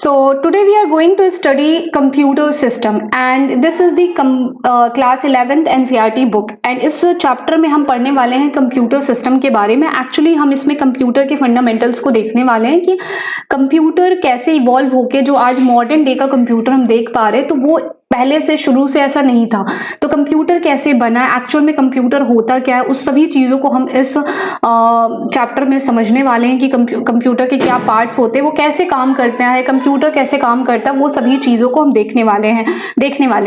So today we are going to study computer system and this is the class 11th NCERT book and इस chapter में हम पढ़ने वाले हैं computer system के बारे में। एक्चुअली हम इसमें कंप्यूटर के फंडामेंटल्स को देखने वाले हैं कि कंप्यूटर कैसे इवॉल्व होके जो आज मॉडर्न डे का कंप्यूटर हम देख पा रहे हैं तो वो पहले से शुरू से ऐसा नहीं था। तो कंप्यूटर कैसे बना है, एक्चुअल में कंप्यूटर होता क्या है, उस सभी चीज़ों को हम इस चैप्टर में समझने वाले हैं कि कंप्यूटर के क्या पार्ट्स होते हैं, वो कैसे काम करते हैं, कंप्यूटर कैसे काम करता है, वो सभी चीज़ों को हम देखने वाले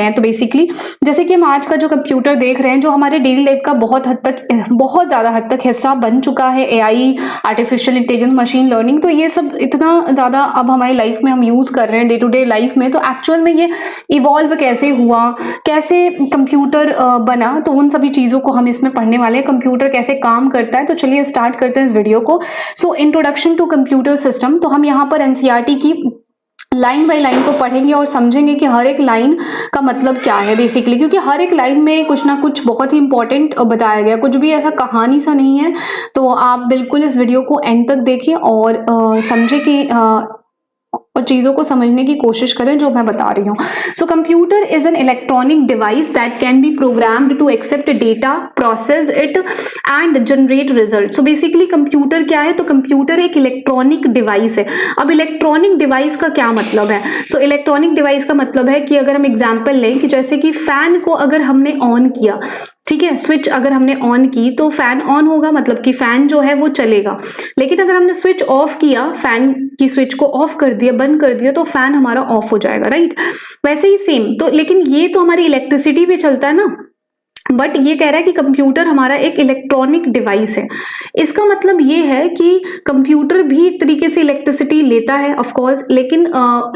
हैं। तो बेसिकली जैसे कि हम आज का जो कंप्यूटर देख रहे हैं जो हमारे डेली लाइफ का बहुत ज़्यादा हद तक हिस्सा बन चुका है, AI, artificial intelligence, machine learning, तो ये सब इतना ज़्यादा अब हमारी लाइफ में हम यूज़ कर रहे हैं डे टू डे लाइफ में। तो एक्चुअल में ये इवॉल्व कैसे हुआ, कैसे कंप्यूटर बना, तो उन सभी चीज़ों को हम इसमें पढ़ने वाले हैं। कंप्यूटर कैसे काम करता है, तो चलिए स्टार्ट करते हैं इस वीडियो को। So introduction to computer system. तो हम यहाँ पर NCERT की लाइन बाय लाइन को पढ़ेंगे और समझेंगे कि हर एक लाइन का मतलब क्या है बेसिकली, क्योंकि हर एक लाइन में कुछ ना कुछ बहुत ही इंपॉर्टेंट बताया गया, कुछ भी ऐसा कहानी सा नहीं है। तो आप बिल्कुल इस वीडियो को एंड तक देखें और समझे कि और चीज़ों को समझने की कोशिश करें जो मैं बता रही हूँ। So computer is an electronic device that can be programmed to accept data, process it and generate result. So basically computer क्या है, तो कंप्यूटर एक इलेक्ट्रॉनिक डिवाइस है। अब इलेक्ट्रॉनिक डिवाइस का क्या मतलब है, सो इलेक्ट्रॉनिक डिवाइस का मतलब है कि अगर हम एग्जाम्पल लें कि जैसे कि फैन को अगर हमने ऑन किया, ठीक है, स्विच अगर हमने ऑन की तो फैन ऑन होगा, मतलब कि फैन जो है वो चलेगा। लेकिन अगर हमने स्विच ऑफ किया, फैन की स्विच को ऑफ कर दिया, बंद कर दिया, तो फैन हमारा ऑफ हो जाएगा, राइट। वैसे ही सेम, तो लेकिन ये तो हमारी इलेक्ट्रिसिटी पे चलता है ना, बट ये कह रहा है कि कंप्यूटर हमारा एक इलेक्ट्रॉनिक डिवाइस है। इसका मतलब ये है कि कंप्यूटर भी एक तरीके से इलेक्ट्रिसिटी लेता है ऑफ कोर्स, लेकिन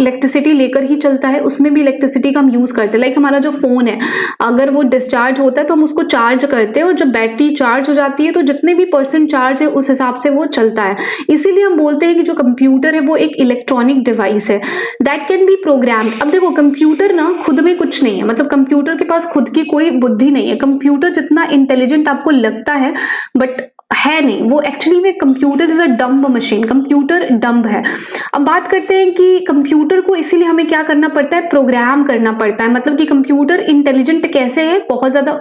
इलेक्ट्रिसिटी लेकर ही चलता है, उसमें भी इलेक्ट्रिसिटी का हम यूज करते हैं। लाइक हमारा जो फोन है, अगर वो डिस्चार्ज होता है तो हम उसको चार्ज करते हैं और जब बैटरी चार्ज हो जाती है तो जितने भी % चार्ज है उस हिसाब से वो चलता है। इसीलिए हम बोलते हैं कि जो कंप्यूटर है वो एक इलेक्ट्रॉनिक डिवाइस है दैट कैन बी प्रोग्राम्ड। अब देखो कंप्यूटर ना खुद में कुछ नहीं है, मतलब कंप्यूटर के पास खुद की कोई बुद्धि नहीं है। कंप्यूटर जितना इंटेलिजेंट आपको लगता है बट है नहीं, वो एक्चुअली में computer is a dumb machine, computer dumb है। अब बात करते हैं कि कंप्यूटर को इसीलिए हमें क्या करना पड़ता है, प्रोग्राम करना पड़ता है। मतलब कि कंप्यूटर इंटेलिजेंट कैसे है, बहुत ज्यादा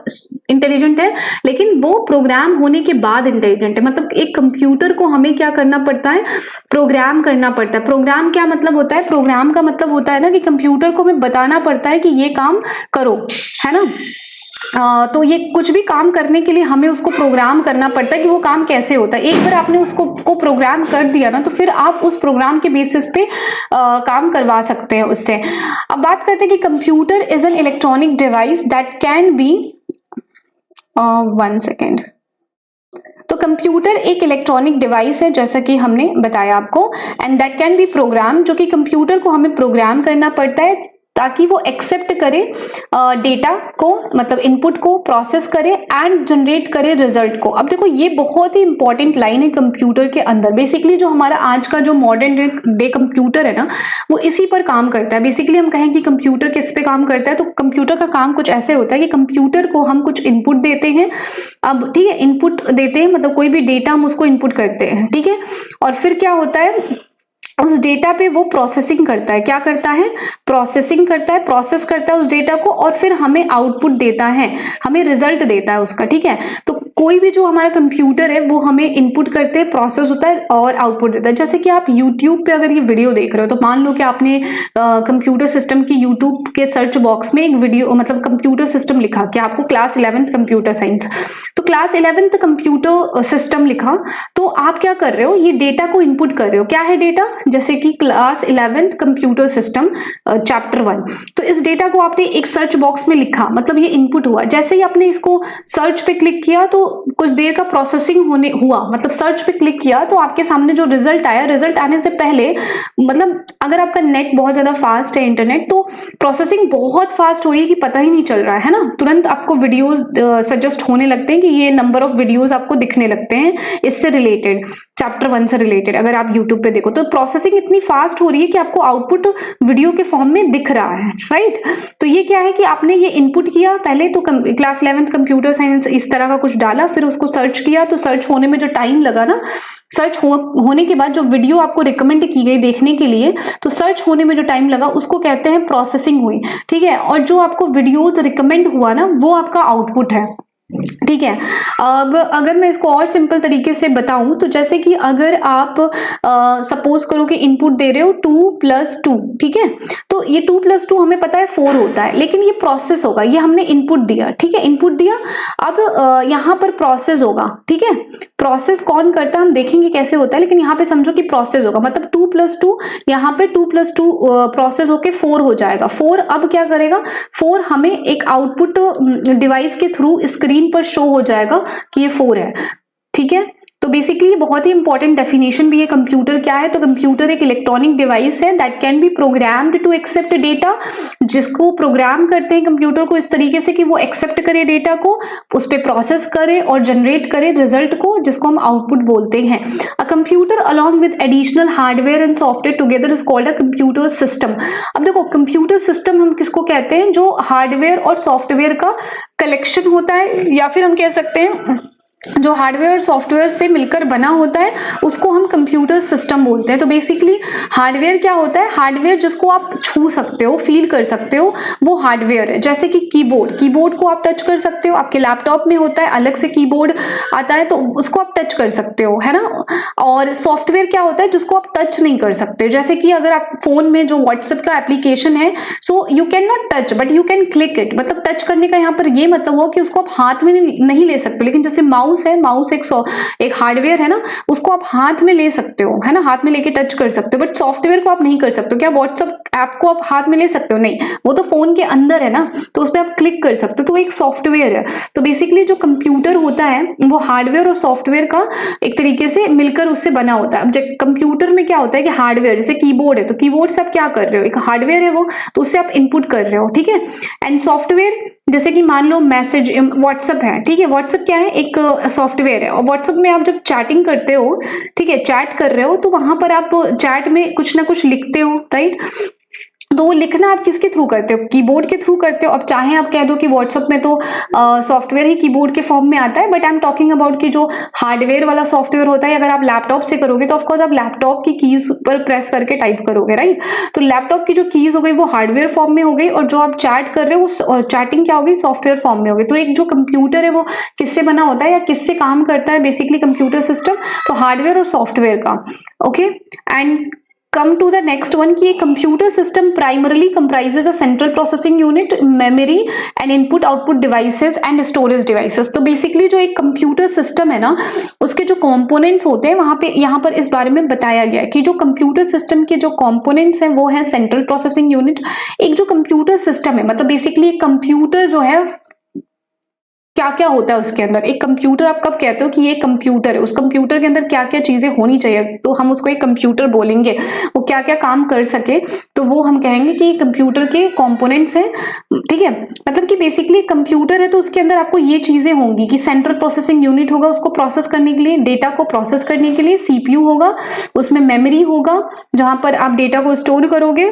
इंटेलिजेंट है, लेकिन वो प्रोग्राम होने के बाद इंटेलिजेंट है। मतलब एक कंप्यूटर को हमें क्या करना पड़ता है, प्रोग्राम करना पड़ता है। प्रोग्राम क्या मतलब होता है, प्रोग्राम का मतलब होता है ना कि कंप्यूटर को हमें बताना पड़ता है कि ये काम करो, है ना। तो ये कुछ भी काम करने के लिए हमें उसको प्रोग्राम करना पड़ता है कि वो काम कैसे होता है। एक बार आपने उसको प्रोग्राम कर दिया ना, तो फिर आप उस प्रोग्राम के बेसिस पे काम करवा सकते हैं उससे। अब बात करते हैं कि computer is an electronic device that can be 1 second. तो कंप्यूटर एक इलेक्ट्रॉनिक डिवाइस है जैसा कि हमने बताया आपको, and that can be program, जो कि कंप्यूटर को हमें प्रोग्राम करना पड़ता है ताकि वो एक्सेप्ट करे डेटा को, मतलब इनपुट को, प्रोसेस करे एंड जनरेट करे रिजल्ट को। अब देखो ये बहुत ही इंपॉर्टेंट लाइन है कंप्यूटर के अंदर। बेसिकली जो हमारा आज का जो मॉडर्न डे कंप्यूटर है ना, वो इसी पर काम करता है। बेसिकली हम कहें कि कंप्यूटर किस पे काम करता है, तो कंप्यूटर का काम कुछ ऐसे होता है कि कंप्यूटर को हम कुछ इनपुट देते हैं। अब ठीक है, इनपुट देते हैं मतलब कोई भी डेटा हम उसको इनपुट करते हैं, ठीक है, और फिर क्या होता है, उस डेटा पे वो प्रोसेसिंग करता है। क्या करता है, प्रोसेसिंग करता है, प्रोसेस करता है उस डेटा को और फिर हमें आउटपुट देता है, हमें रिजल्ट देता है उसका, ठीक है। तो कोई भी जो हमारा कंप्यूटर है वो हमें इनपुट करते हैं, प्रोसेस होता है और आउटपुट देता है। जैसे कि आप यूट्यूब पे अगर ये वीडियो देख रहे हो, तो मान लो कि आपने कंप्यूटर सिस्टम की यूट्यूब के सर्च बॉक्स में एक वीडियो, मतलब कंप्यूटर सिस्टम लिखा कि आपको क्लास 11th कंप्यूटर साइंस, तो क्लास 11th कंप्यूटर सिस्टम लिखा, तो आप क्या कर रहे हो, ये डेटा को इनपुट कर रहे हो। क्या है डेटा, जैसे कि class 11th computer system chapter 1, तो इस डेटा को आपने एक सर्च बॉक्स में लिखा, मतलब ये इनपुट हुआ। जैसे ही आपने इसको सर्च पे क्लिक किया तो कुछ देर का प्रोसेसिंग होने हुआ, मतलब सर्च पे क्लिक किया तो आपके सामने जो रिजल्ट आया, रिजल्ट आने से पहले, मतलब अगर आपका नेट बहुत ज्यादा फास्ट है, इंटरनेट, तो प्रोसेसिंग बहुत फास्ट हो रही है कि पता ही नहीं चल रहा है ना। तुरंत आपको वीडियोस सजेस्ट होने लगते हैं कि ये नंबर ऑफ वीडियोस आपको दिखने लगते हैं इससे रिलेटेड, चैप्टर 1 से रिलेटेड। अगर आप यूट्यूब पे देखो तो प्रोसेसिंग इतनी फास्ट हो रही है कि आपको आउटपुट वीडियो के फॉर्म में दिख रहा है, राइट। तो ये क्या है कि आपने ये इनपुट किया पहले, तो क्लास 11th कंप्यूटर साइंस इस तरह का कुछ डाला, फिर उसको सर्च किया, तो सर्च होने में जो टाइम लगा ना, सर्च होने के बाद जो वीडियो आपको रिकमेंड की गई देखने के लिए, तो सर्च होने में जो टाइम लगा उसको कहते हैं प्रोसेसिंग हुई, ठीक है। और जो आपको वीडियोस रिकमेंड हुआ ना, वो आपका आउटपुट है, ठीक है। अब अगर मैं इसको और सिंपल तरीके से बताऊं तो जैसे कि अगर आप सपोज करो कि इनपुट दे रहे हो 2 + 2, ठीक है, तो ये 2 + 2 हमें पता है 4 होता है, लेकिन ये प्रोसेस होगा, ये हमने इनपुट दिया, ठीक है, इनपुट दिया। अब यहाँ पर प्रोसेस होगा, ठीक है। प्रोसेस कौन करता है हम देखेंगे कैसे होता है, लेकिन यहाँ पे समझो कि प्रोसेस होगा, मतलब 2 + 2, यहाँ पे 2 + 2 प्रोसेस होके 4 हो जाएगा। 4 अब क्या करेगा, 4 हमें एक आउटपुट डिवाइस के थ्रू स्क्रीन पर शो हो जाएगा कि ये 4 है, ठीक है। तो बेसिकली बहुत ही इंपॉर्टेंट डेफिनेशन भी है कंप्यूटर क्या है। तो कंप्यूटर एक इलेक्ट्रॉनिक डिवाइस है that can be programmed to accept data, जिसको प्रोग्राम करते हैं कंप्यूटर को इस तरीके से कि वो एक्सेप्ट करे डेटा को, उस पर प्रोसेस करे और जनरेट करे रिजल्ट को, जिसको हम आउटपुट बोलते हैं। A computer along with additional hardware and software together is called a computer system. अब देखो कंप्यूटर सिस्टम हम किसको कहते हैं, जो हार्डवेयर और सॉफ्टवेयर का कलेक्शन होता है, या फिर हम कह सकते हैं जो हार्डवेयर और सॉफ्टवेयर से मिलकर बना होता है उसको हम कंप्यूटर सिस्टम बोलते हैं। तो बेसिकली हार्डवेयर क्या होता है, हार्डवेयर जिसको आप छू सकते हो, फील कर सकते हो, वो हार्डवेयर है। जैसे कि कीबोर्ड, कीबोर्ड को आप टच कर सकते हो, आपके लैपटॉप में होता है अलग से कीबोर्ड आता है तो उसको आप टच कर सकते हो, है ना। और सॉफ्टवेयर क्या होता है, जिसको आप टच नहीं कर सकते। जैसे कि अगर आप फोन में जो व्हाट्सएप का एप्लीकेशन है, so you can not touch but you can click it, मतलब टच करने का यहाँ पर ये मतलब हो कि उसको आप हाथ में नहीं ले सकते। लेकिन जैसे माउस है, माउस एक हार्डवेयर है ना, उसको आप हाथ में ले सकते हो, है ना, हाथ में लेके टच कर सकते हो, बट सॉफ्टवेयर को आप नहीं कर सकते हो। क्या व्हाट्सएप ऐप को आप हाथ में ले सकते हो? नहीं, वो तो फोन के अंदर है ना, तो उस पर आप क्लिक कर सकते हो, तो वो एक सॉफ्टवेयर है। तो बेसिकली जो कंप्यूटर होता है वो हार्डवेयर और सॉफ्टवेयर का एक तरीके से मिलकर उससे बना होता है। अब कंप्यूटर में क्या होता है कि हार्डवेयर, जैसे कीबोर्ड है तो कीबोर्ड से आप क्या कर रहे हो, एक हार्डवेयर है वो, तो उससे आप इनपुट कर रहे हो, ठीक है। एंड सॉफ्टवेयर जैसे कि मान लो मैसेज, व्हाट्सएप है, ठीक है, व्हाट्सएप क्या है, एक सॉफ्टवेयर है। और व्हाट्सएप में आप जब चैटिंग करते हो, ठीक है, चैट कर रहे हो, तो वहां पर आप चैट में कुछ ना कुछ लिखते हो, राइट। तो वो लिखना आप किसके थ्रू करते हो, कीबोर्ड के थ्रू करते हो। अब चाहे आप कह दो कि व्हाट्सएप में तो सॉफ्टवेयर ही कीबोर्ड के फॉर्म में आता है, but I am talking about कि जो हार्डवेयर वाला सॉफ्टवेयर होता है, अगर आप लैपटॉप से करोगे तो ऑफकोर्स आप लैपटॉप की कीज पर प्रेस करके टाइप करोगे, राइट। तो लैपटॉप की जो कीज हो गई वो हार्डवेयर फॉर्म में हो गई, और जो आप चैट कर रहे हो वो चैटिंग क्या होगी, सॉफ्टवेयर फॉर्म में हो गई। तो एक जो कंप्यूटर है वो किससे बना होता है या किससे काम करता है, बेसिकली कंप्यूटर सिस्टम, तो हार्डवेयर और सॉफ्टवेयर का, okay. And come to the next one कि computer system primarily comprises a central processing unit, memory and input output devices and storage devices। तो basically जो एक computer system है ना, उसके जो components होते हैं वहां पे, यहाँ पर इस बारे में बताया गया है कि जो computer system के जो components हैं वो है central processing unit। एक जो computer system है, मतलब basically एक computer जो है क्या क्या होता है उसके अंदर। एक कंप्यूटर आप कब कहते हो कि ये कंप्यूटर है, उस कंप्यूटर के अंदर क्या क्या चीजें होनी चाहिए तो हम उसको एक कंप्यूटर बोलेंगे। वो क्या क्या काम कर सके तो वो हम कहेंगे कि कंप्यूटर के कंपोनेंट्स हैं, ठीक है। मतलब कि बेसिकली कंप्यूटर है तो उसके अंदर आपको ये चीजें होंगी कि सेंट्रल प्रोसेसिंग यूनिट होगा, उसको प्रोसेस करने के लिए, डेटा को प्रोसेस करने के लिए सीपीयू होगा, उसमें मेमोरी होगा जहां पर आप डेटा को स्टोर करोगे,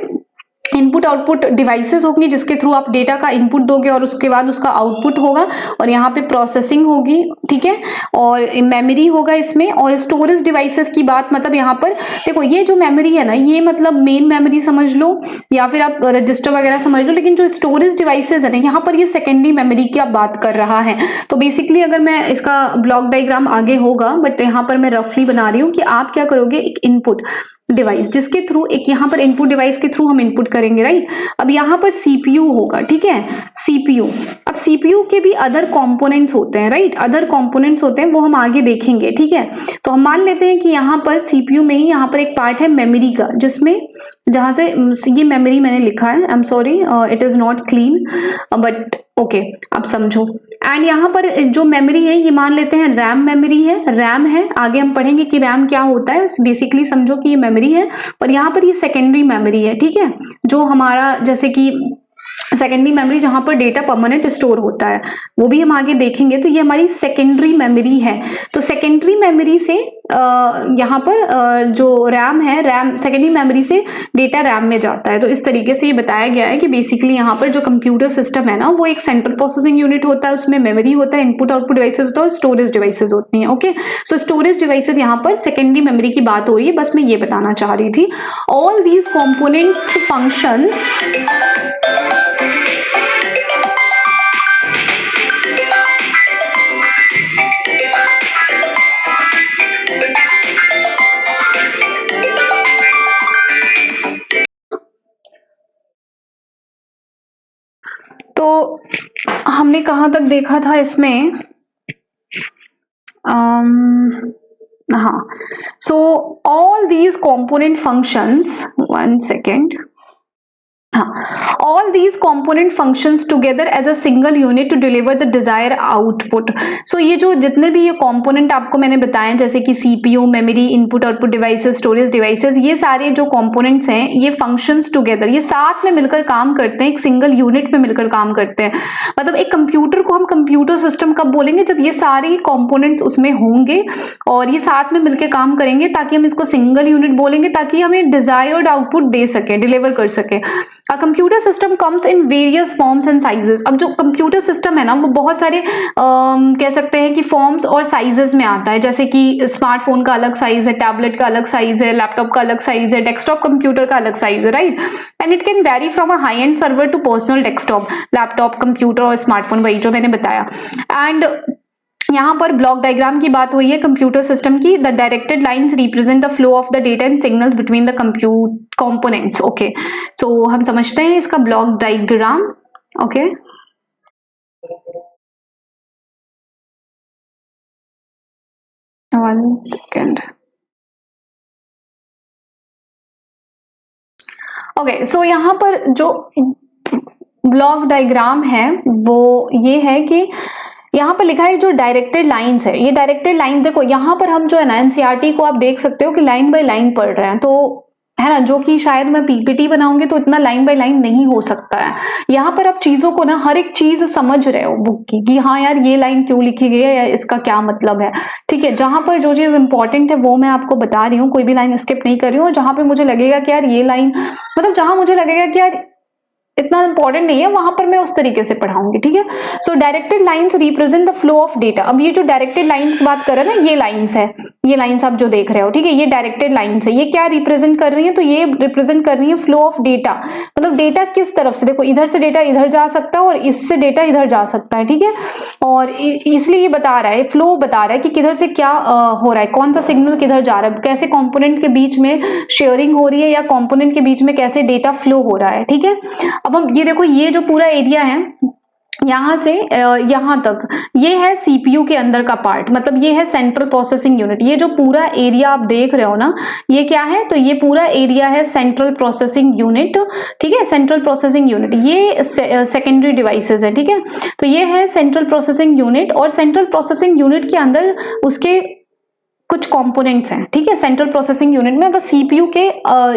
इनपुट आउटपुट डिवाइसेस होंगी जिसके थ्रू आप डेटा का इनपुट दोगे और उसके बाद उसका आउटपुट होगा, और यहाँ पे प्रोसेसिंग होगी, ठीक है, और मेमोरी होगा इसमें। और स्टोरेज डिवाइसेस की बात, मतलब यहाँ पर देखो ये जो मेमोरी है ना, ये मतलब मेन मेमोरी समझ लो या फिर आप रजिस्टर वगैरह समझ लो, लेकिन जो स्टोरेज डिवाइसेस है ना, यहाँ पर ये सेकेंडरी मेमोरी की आप बात कर रहा है। तो बेसिकली अगर मैं इसका ब्लॉक डायग्राम आगे होगा, बट यहाँ पर मैं रफली बना रही हूँ कि आप क्या करोगे, एक इनपुट डिवाइस जिसके थ्रू, एक यहाँ पर इनपुट डिवाइस के थ्रू हम इनपुट करेंगे, राइट। अब यहाँ पर सीपीयू होगा, ठीक है, सीपीयू। अब सीपीयू के भी अदर कंपोनेंट्स होते हैं, राइट, अदर कंपोनेंट्स होते हैं, वो हम आगे देखेंगे, ठीक है। तो हम मान लेते हैं कि यहाँ पर सीपीयू में ही यहाँ पर एक पार्ट है मेमोरी का, जिसमें जहां से ये मेमोरी मैंने लिखा है, I am sorry it is not clean but okay, आप समझो। एंड यहाँ पर जो मेमोरी है ये मान लेते हैं रैम मेमोरी है, रैम है, आगे हम पढ़ेंगे कि रैम क्या होता है, बेसिकली समझो कि ये मेमोरी है, और यहाँ पर ये सेकेंडरी मेमोरी है, ठीक है, जो हमारा जैसे कि सेकेंडरी मेमोरी जहां पर डेटा परमानेंट स्टोर होता है, वो भी हम आगे देखेंगे। तो ये हमारी सेकेंडरी मेमोरी है। तो सेकेंडरी मेमोरी से यहाँ पर जो रैम है, रैम सेकेंडरी मेमोरी से डेटा रैम में जाता है। तो इस तरीके से ये बताया गया है कि बेसिकली यहाँ पर जो कंप्यूटर सिस्टम है ना, वो एक सेंट्रल प्रोसेसिंग यूनिट होता है, उसमें मेमोरी होता है, इनपुट आउटपुट डिवाइसेस होता है और स्टोरेज डिवाइसेस होती हैं। ओके, सो स्टोरेज डिवाइसेस यहाँ पर सेकेंडरी मेमोरी की बात हो रही है, बस मैं ये बताना चाह रही थी। ऑल दीज कॉम्पोनेंट्स फंक्शंस तो हमने कहाँ तक देखा था इसमें, हाँ, so all these component functions, 1 second, हाँ, all these component functions together as a single unit to deliver the desire output. सो ये जो जितने भी ये कॉम्पोनेंट आपको मैंने बताए, जैसे कि CPU, memory, input output devices, storage devices, ये सारे जो कॉम्पोनेंट्स हैं, ये फंक्शंस टुगेदर, ये साथ में मिलकर काम करते हैं, एक सिंगल यूनिट में मिलकर काम करते हैं। मतलब एक कंप्यूटर को हम कंप्यूटर सिस्टम कब बोलेंगे, जब ये सारे कॉम्पोनेंट्स उसमें होंगे और ये साथ में मिलकर काम करेंगे, ताकि हम इसको सिंगल यूनिट बोलेंगे, ताकि हमें डिजायर्ड आउटपुट दे सके, डिलीवर कर सके। A computer system comes in various forms and sizes। अब जो कंप्यूटर सिस्टम है ना, वो बहुत सारे कह सकते हैं कि फॉर्म्स और साइजेस में आता है, जैसे कि स्मार्टफोन का अलग साइज है, टैबलेट का अलग साइज है, लैपटॉप का अलग साइज है, डेस्कटॉप कंप्यूटर का अलग साइज है, right. And it can vary from a high end server to personal desktop, laptop, computer और स्मार्टफोन, वही जो मैंने बताया। एंड यहाँ पर ब्लॉक डायग्राम की बात हुई है कंप्यूटर सिस्टम की। The directed lines represent the flow of the data and signal between the components. Okay, so हम समझते हैं इसका block diagram. Okay, one second. Okay, so यहाँ पर जो ब्लॉक डायग्राम है वो ये है कि यहाँ पर लिखा है जो डायरेक्टेड लाइंस है, ये डायरेक्टेड लाइन, देखो यहाँ पर हम जो है ना एनसीईआरटी को आप देख सकते हो कि लाइन बाय लाइन पढ़ रहे हैं, तो है ना, जो कि शायद मैं पीपीटी बनाऊंगी तो इतना लाइन बाय लाइन नहीं हो सकता है। यहाँ पर आप चीजों को ना हर एक चीज समझ रहे हो बुक की कि हाँ यार ये लाइन क्यों लिखी गई है या इसका क्या मतलब है, ठीक है। जहां पर जो चीज इंपॉर्टेंट है वो मैं आपको बता रही हूँ, कोई भी लाइन स्किप नहीं कर रही हूँ। और जहां पे मुझे लगेगा कि यार ये लाइन, मतलब जहां मुझे लगेगा कि यार इतना इंपॉर्टेंट नहीं है, वहां पर मैं उस तरीके से पढ़ाऊंगी, ठीक है। So directed lines represent the flow of data. अब ये जो डायरेक्टेड लाइंस बात कर रहे हैं ना, ये लाइंस है, ये लाइंस आप जो देख रहे हो, ठीक है, ये डायरेक्टेड लाइंस है। ये क्या रिप्रेजेंट कर रही है, तो ये रिप्रेजेंट कर रही है फ्लो ऑफ डेटा, मतलब डेटा किस तरफ से, देखो इधर से डेटा इधर जा सकता है और इससे डेटा इधर जा सकता है, ठीक है। और इसलिए ये बता रहा है, फ्लो बता रहा है कि किधर से क्या हो रहा है, कौन सा सिग्नल किधर जा रहा है, कैसे कॉम्पोनेंट के बीच में शेयरिंग हो रही है या कॉम्पोनेंट के बीच में कैसे डेटा फ्लो हो रहा है, ठीक है। अब हम ये देखो, ये जो पूरा एरिया है यहां से यहां तक, ये है सीपीयू के अंदर का पार्ट, मतलब ये है सेंट्रल प्रोसेसिंग यूनिट। ये जो पूरा एरिया आप देख रहे हो ना, ये क्या है, तो ये पूरा एरिया है सेंट्रल प्रोसेसिंग यूनिट, ठीक है, सेंट्रल प्रोसेसिंग यूनिट। ये सेकेंडरी डिवाइसेस है, ठीक है। तो ये है सेंट्रल प्रोसेसिंग यूनिट, और सेंट्रल प्रोसेसिंग यूनिट के अंदर उसके कुछ कंपोनेंट्स हैं, ठीक है। सेंट्रल प्रोसेसिंग यूनिट में अगर सीपीयू के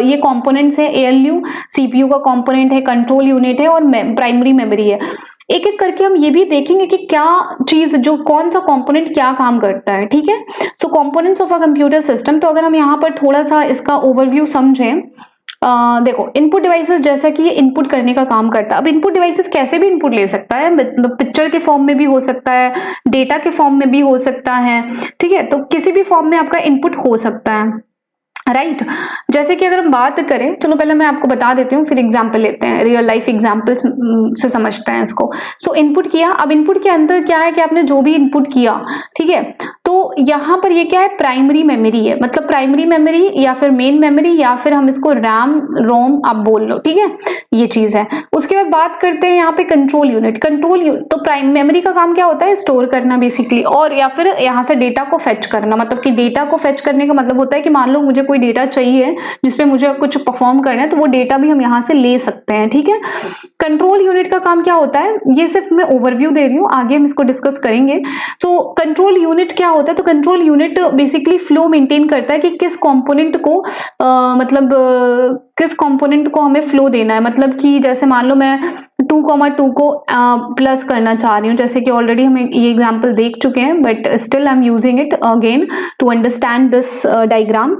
ये कंपोनेंट्स है, एएलयू सीपीयू का कंपोनेंट है, कंट्रोल यूनिट है और प्राइमरी मेमोरी है। एक एक करके हम ये भी देखेंगे कि क्या चीज, जो कौन सा कंपोनेंट क्या काम करता है, ठीक है। So components of a computer system. तो अगर हम यहाँ पर थोड़ा सा इसका ओवरव्यू समझें, देखो इनपुट डिवाइसेस, जैसा कि ये इनपुट करने का काम करता है। अब इनपुट डिवाइसेस कैसे भी इनपुट ले सकता है, मतलब पिक्चर के फॉर्म में भी हो सकता है, डेटा के फॉर्म में भी हो सकता है, ठीक है। तो किसी भी फॉर्म में आपका इनपुट हो सकता है, राइट। जैसे कि अगर हम बात करें, चलो पहले मैं आपको बता देती हूँ, फिर एग्जाम्पल लेते हैं, रियल लाइफ एग्जाम्पल्स से समझते हैं इसको। सो इनपुट किया, अब इनपुट के अंदर क्या है कि आपने जो भी इनपुट किया, ठीक है, तो यहाँ पर ये क्या है, प्राइमरी मेमोरी है, मतलब प्राइमरी मेमोरी या फिर मेन मेमोरी या फिर हम इसको रैम रोम आप बोल लो, ठीक है, ये चीज है। उसके बाद बात करते हैं यहाँ पे कंट्रोल यूनिट। कंट्रोल यूनिट तो प्राइम मेमोरी का काम क्या होता है, स्टोर करना बेसिकली, और या फिर यहाँ से डेटा को फेच करना, मतलब कि डेटा को फेच करने का मतलब होता है कि मान लो मुझे कोई कोई डेटा चाहिए जिसपे मुझे कुछ परफॉर्म करना है तो वो डेटा भी हम यहाँ से ले सकते हैं, ठीक है। कंट्रोल यूनिट का काम क्या होता है, ये सिर्फ मैं ओवरव्यू दे रही हूँ, आगे हम इसको डिस्कस करेंगे। तो कंट्रोल यूनिट क्या होता है, तो control unit basically flow maintain करता है कि किस कंपोनेंट को किस कंपोनेंट को हमें फ्लो देना है। मतलब कि जैसे मान लो मैं 2,2 को प्लस करना चाह रही हूँ, जैसे कि ऑलरेडी हम ये एग्जांपल देख चुके हैं, but still I am using it again to understand this diagram.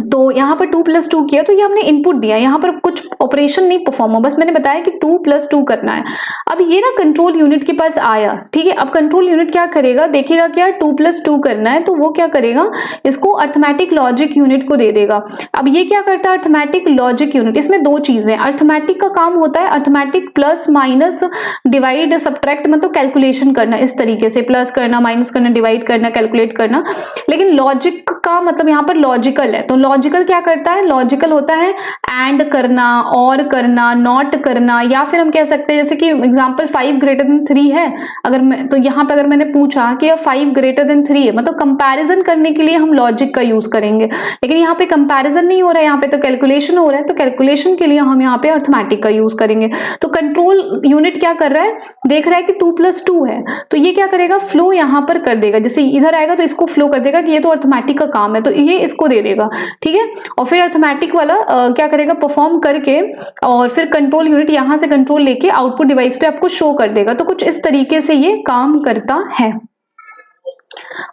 तो यहाँ पर 2+2 किया तो ये हमने इनपुट दिया, यहाँ पर कुछ ऑपरेशन नहीं परफॉर्म हो, बस मैंने बताया कि 2+2 करना है। अब ये ना कंट्रोल यूनिट के पास आया, ठीक है। अब कंट्रोल यूनिट क्या करेगा, देखेगा क्या 2+2 करना है, तो वो क्या करेगा, इसको अर्थमेटिक लॉजिक यूनिट को दे देगा। अब ये क्या करता है अर्थमेटिक लॉजिक यूनिट, इसमें दो चीजें, अर्थमेटिक का काम होता है arithmetic plus minus divide subtract, मतलब कैलकुलेशन करना, इस तरीके से प्लस करना माइनस करना डिवाइड करना कैलकुलेट करना। लेकिन लॉजिक का मतलब यहाँ पर लॉजिकल है, तो लॉजिकल क्या करता है, लॉजिकल होता है एंड करना, और करना, नॉट करना, या फिर हम कह सकते हैं जैसे कि एग्जांपल 5 ग्रेटर देन 3 है, अगर मैं तो यहाँ पे अगर मैंने पूछा कि 5 ग्रेटर देन 3 है, मतलब कंपैरिजन करने के लिए हम लॉजिक का यूज करेंगे। लेकिन यहाँ पे कंपैरिजन नहीं हो रहा है, यहाँ पे तो कैलकुलेशन हो रहा है, तो कैलकुलेशन के लिए हम यहाँ पे अर्थमेटिक का यूज करेंगे। तो कंट्रोल यूनिट क्या कर रहा है, देख रहा है कि 2+2 है, तो ये क्या करेगा, फ्लो यहाँ पर कर देगा, जैसे इधर आएगा तो इसको फ्लो कर देगा कि ये तो अर्थमेटिक का काम है, तो ये इसको दे देगा, ठीक है। और फिर अर्थमेटिक वाला क्या करेगा, परफॉर्म करके और फिर कंट्रोल यूनिट यहां से कंट्रोल लेके आउटपुट डिवाइस पे आपको शो कर देगा। तो कुछ इस तरीके से ये काम करता है।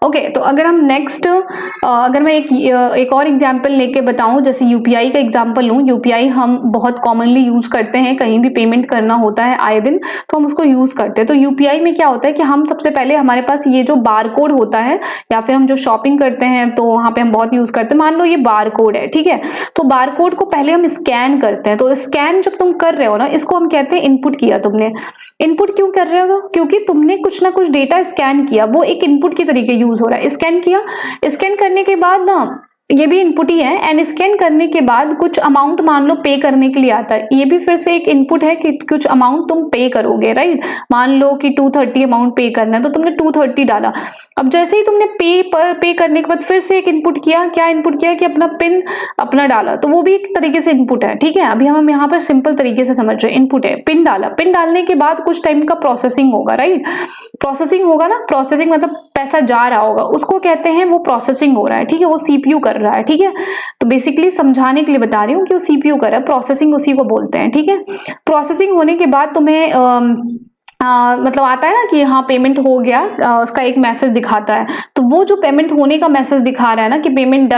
ओके तो अगर हम नेक्स्ट अगर मैं एक और एग्जांपल लेके बताऊं, जैसे यूपीआई का एग्जांपल लूं, यूपीआई हम बहुत कॉमनली यूज करते हैं, कहीं भी पेमेंट करना होता है आए दिन तो हम उसको यूज करते हैं। तो यूपीआई में क्या होता है कि हम सबसे पहले हमारे पास ये जो बार कोड होता है, या फिर हम जो शॉपिंग करते हैं तो वहां पे हम बहुत यूज करते हैं, मान लो ये बार कोड है, ठीक है। तो बार कोड को पहले हम स्कैन करते हैं, तो स्कैन जब तुम कर रहे हो ना, इसको हम कहते हैं इनपुट किया तुमने। इनपुट क्यों कर रहे हो, क्योंकि तुमने कुछ ना कुछ डेटा स्कैन किया, वो एक इनपुट के तरीके यूज हो रहा है। स्कैन किया, स्कैन करने के बाद ना ये भी इनपुट ही है, एंड स्कैन करने के बाद कुछ अमाउंट मान लो पे करने के लिए आता है, ये भी फिर से एक इनपुट है कि कुछ अमाउंट तुम पे करोगे, राइट। मान लो कि 230 अमाउंट पे करना है तो तुमने 230 डाला। अब जैसे ही तुमने पे करने के बाद फिर से एक इनपुट किया, क्या इनपुट किया कि अपना पिन अपना डाला, तो वो भी एक तरीके से इनपुट है, ठीक है। अभी हम यहाँ पर सिंपल तरीके से समझ रहे हैं, इनपुट है, पिन डाला, पिन डालने के बाद कुछ टाइम का प्रोसेसिंग होगा, राइट। प्रोसेसिंग होगा ना, प्रोसेसिंग मतलब पैसा जा रहा होगा, उसको कहते हैं वो प्रोसेसिंग हो रहा है, ठीक है, वो सीपीयू कर रहा है, ठीक है। तो बेसिकली समझाने के लिए बता रही हूँ कि वो सीपीयू कर रहा है, प्रोसेसिंग उसी को बोलते हैं, ठीक है। प्रोसेसिंग होने के बाद तुम्हें मतलब आता है ना कि हाँ पेमेंट हो गया, उसका एक मैसेज दिखाता है। तो वो जो पेमेंट होने का मैसेज दिखा रहा है ना कि पेमेंट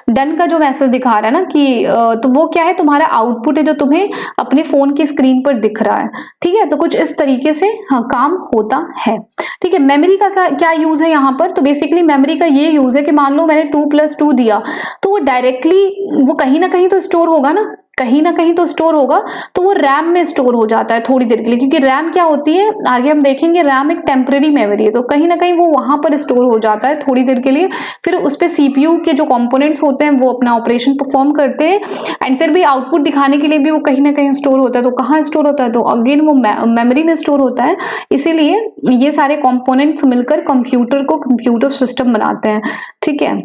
डन का जो मैसेज दिखा रहा है ना कि तो वो क्या है, तुम्हारा आउटपुट है जो तुम्हें अपने फोन की स्क्रीन पर दिख रहा है, ठीक है। तो कुछ इस तरीके से हाँ काम होता है, ठीक है। मेमोरी का क्या यूज है यहाँ पर, तो बेसिकली मेमोरी का ये यूज है कि मान लो मैंने 2+2 दिया, तो वो डायरेक्टली वो कहीं ना कहीं तो स्टोर होगा ना, कहीं ना कहीं तो स्टोर होगा, तो वो रैम में स्टोर हो जाता है थोड़ी देर के लिए, क्योंकि रैम क्या होती है आगे हम देखेंगे, रैम एक टेम्परेरी मेमोरी है, तो कहीं ना कहीं वो वहां पर स्टोर हो जाता है थोड़ी देर के लिए। फिर उस पे सीपीयू के जो कंपोनेंट्स होते हैं वो अपना ऑपरेशन परफॉर्म करते हैं, एंड फिर भी आउटपुट दिखाने के लिए भी वो कहीं ना कहीं स्टोर होता है। तो कहाँ स्टोर होता है, तो अगेन वो मेमोरी में स्टोर होता है। इसीलिए ये सारे कंपोनेंट्स मिलकर कंप्यूटर को कंप्यूटर सिस्टम बनाते हैं, ठीक है।